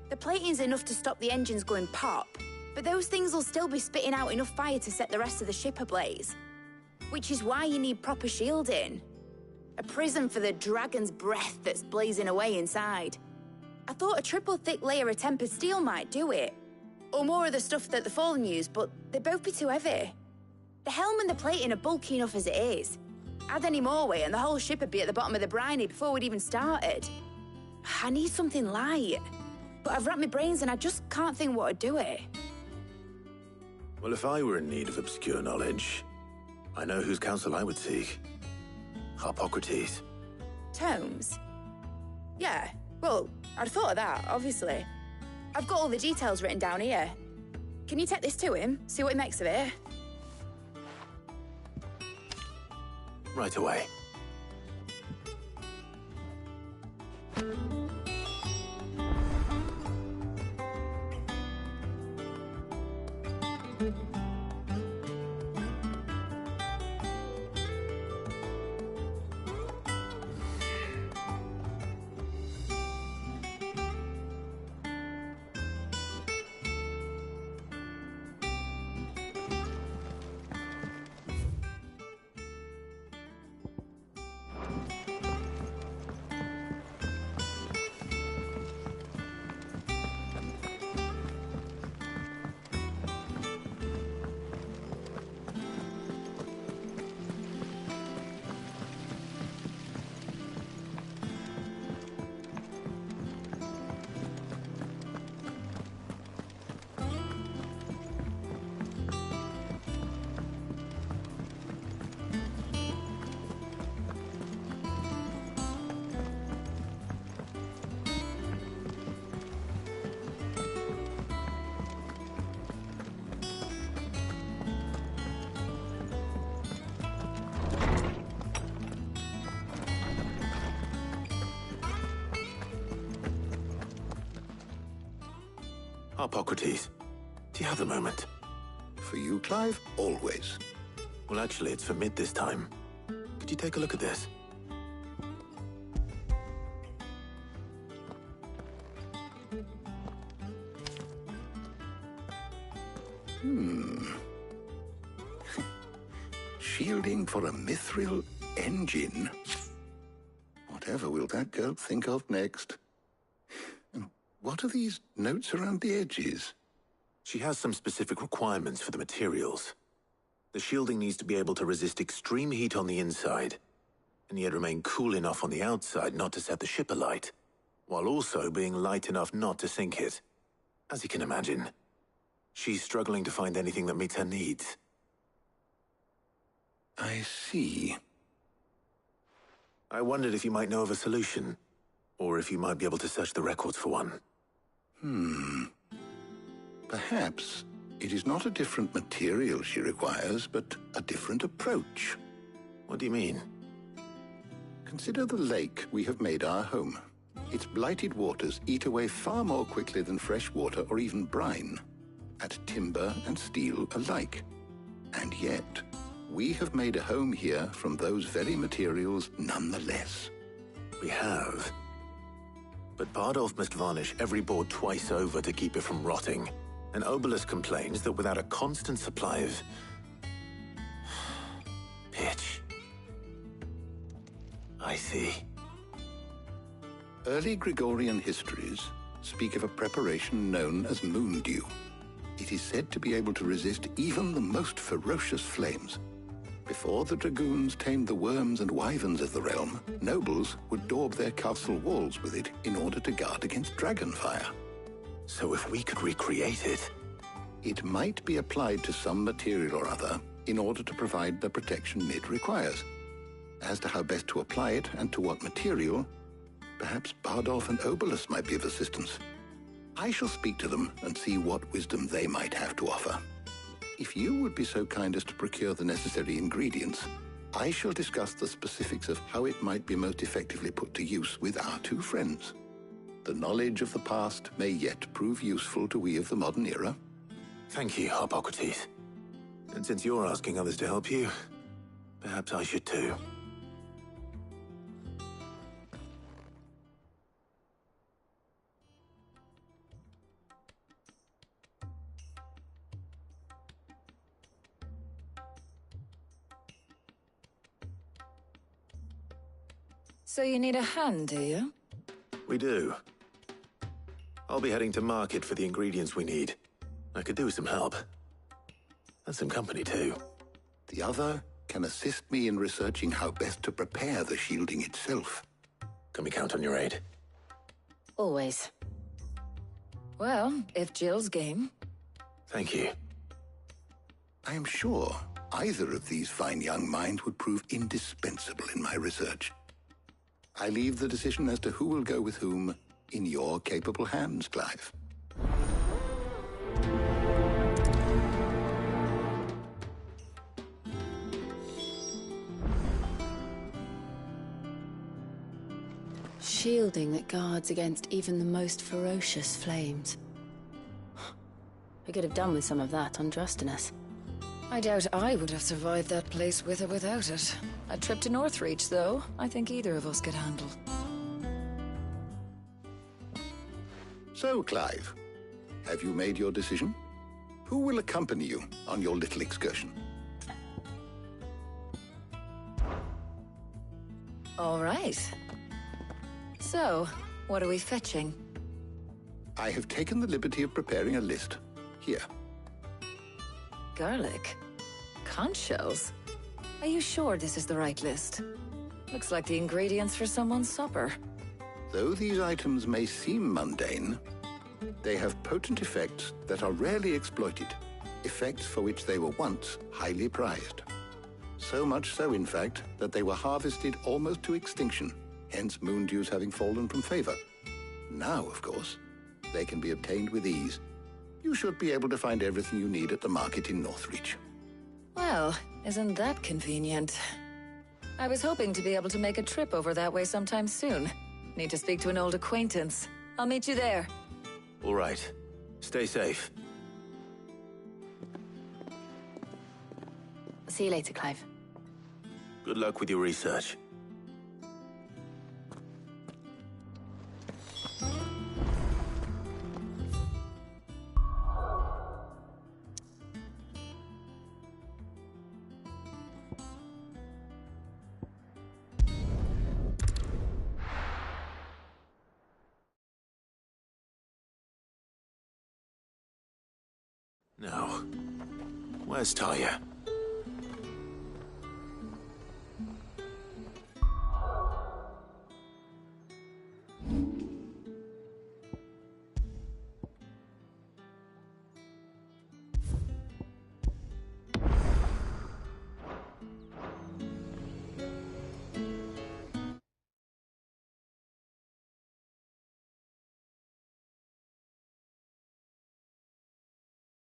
The plating's enough to stop the engines going pop, But those things will still be spitting out enough fire to set the rest of the ship ablaze. Which is why you need proper shielding. A prison for the dragon's breath that's blazing away inside. I thought a triple thick layer of tempered steel might do it. Or more of the stuff that the Fallen use, but they'd both be too heavy. The helm and the plating are bulky enough as it is. Add any more weight and the whole ship would be at the bottom of the briny before we'd even started. I need something light. But I've racked my brains and I just can't think what would do it. Well, if I were in need of obscure knowledge, I know whose counsel I would seek. Harpocrates. Tomes? Yeah, well, I'd thought of that, obviously. I've got all the details written down here. Can you take this to him, see what he makes of it? Right away. Harpocrates, do you have a moment? For you, Clive, always. Well, actually, it's for mid this time. Could you take a look at this? Shielding for a mithril engine? Whatever will that girl think of next? And what are these notes around the edges? She has some specific requirements for the materials. The shielding needs to be able to resist extreme heat on the inside, and yet remain cool enough on the outside not to set the ship alight, while also being light enough not to sink it. As you can imagine, she's struggling to find anything that meets her needs. I see. I wondered if you might know of a solution, or if you might be able to search the records for one. Perhaps it is not a different material she requires, but a different approach. What do you mean? Consider the lake we have made our home. Its blighted waters eat away far more quickly than fresh water or even brine, at timber and steel alike. And yet, we have made a home here from those very materials nonetheless. We have. But Bardolph must varnish every board twice over to keep it from rotting. And Obelus complains that without a constant supply of pitch. I see. Early Gregorian histories speak of a preparation known as moon dew. It is said to be able to resist even the most ferocious flames. Before the dragoons tamed the worms and wyverns of the realm, nobles would daub their castle walls with it in order to guard against dragonfire. So if we could recreate it... It might be applied to some material or other in order to provide the protection Mid requires. As to how best to apply it and to what material, perhaps Bardolph and Obelus might be of assistance. I shall speak to them and see what wisdom they might have to offer. If you would be so kind as to procure the necessary ingredients, I shall discuss the specifics of how it might be most effectively put to use with our two friends. The knowledge of the past may yet prove useful to we of the modern era. Thank you, Harpocrates. And since you're asking others to help you, perhaps I should too. So you need a hand, do you? We do. I'll be heading to market for the ingredients we need. I could do with some help. And some company, too. The other can assist me in researching how best to prepare the shielding itself. Can we count on your aid? Always. Well, if Jill's game. Thank you. I am sure either of these fine young minds would prove indispensable in my research. I leave the decision as to who will go with whom in your capable hands, Clive. Shielding that guards against even the most ferocious flames. We could have done with some of that on Drustinus. I doubt I would have survived that place with or without it. A trip to Northreach, though, I think either of us could handle. So, Clive, have you made your decision? Who will accompany you on your little excursion? All right. So, what are we fetching? I have taken the liberty of preparing a list. Here. Garlic? Conch shells? Are you sure this is the right list? Looks like the ingredients for someone's supper. Though these items may seem mundane, they have potent effects that are rarely exploited, effects for which they were once highly prized. So much so, in fact, that they were harvested almost to extinction, hence moon dews having fallen from favor. Now, of course, they can be obtained with ease. You should be able to find everything you need at the market in Northreach. Well, isn't that convenient? I was hoping to be able to make a trip over that way sometime soon. Need to speak to an old acquaintance. I'll meet you there. All right. Stay safe. See you later, Clive. Good luck with your research. Now, where's Talia?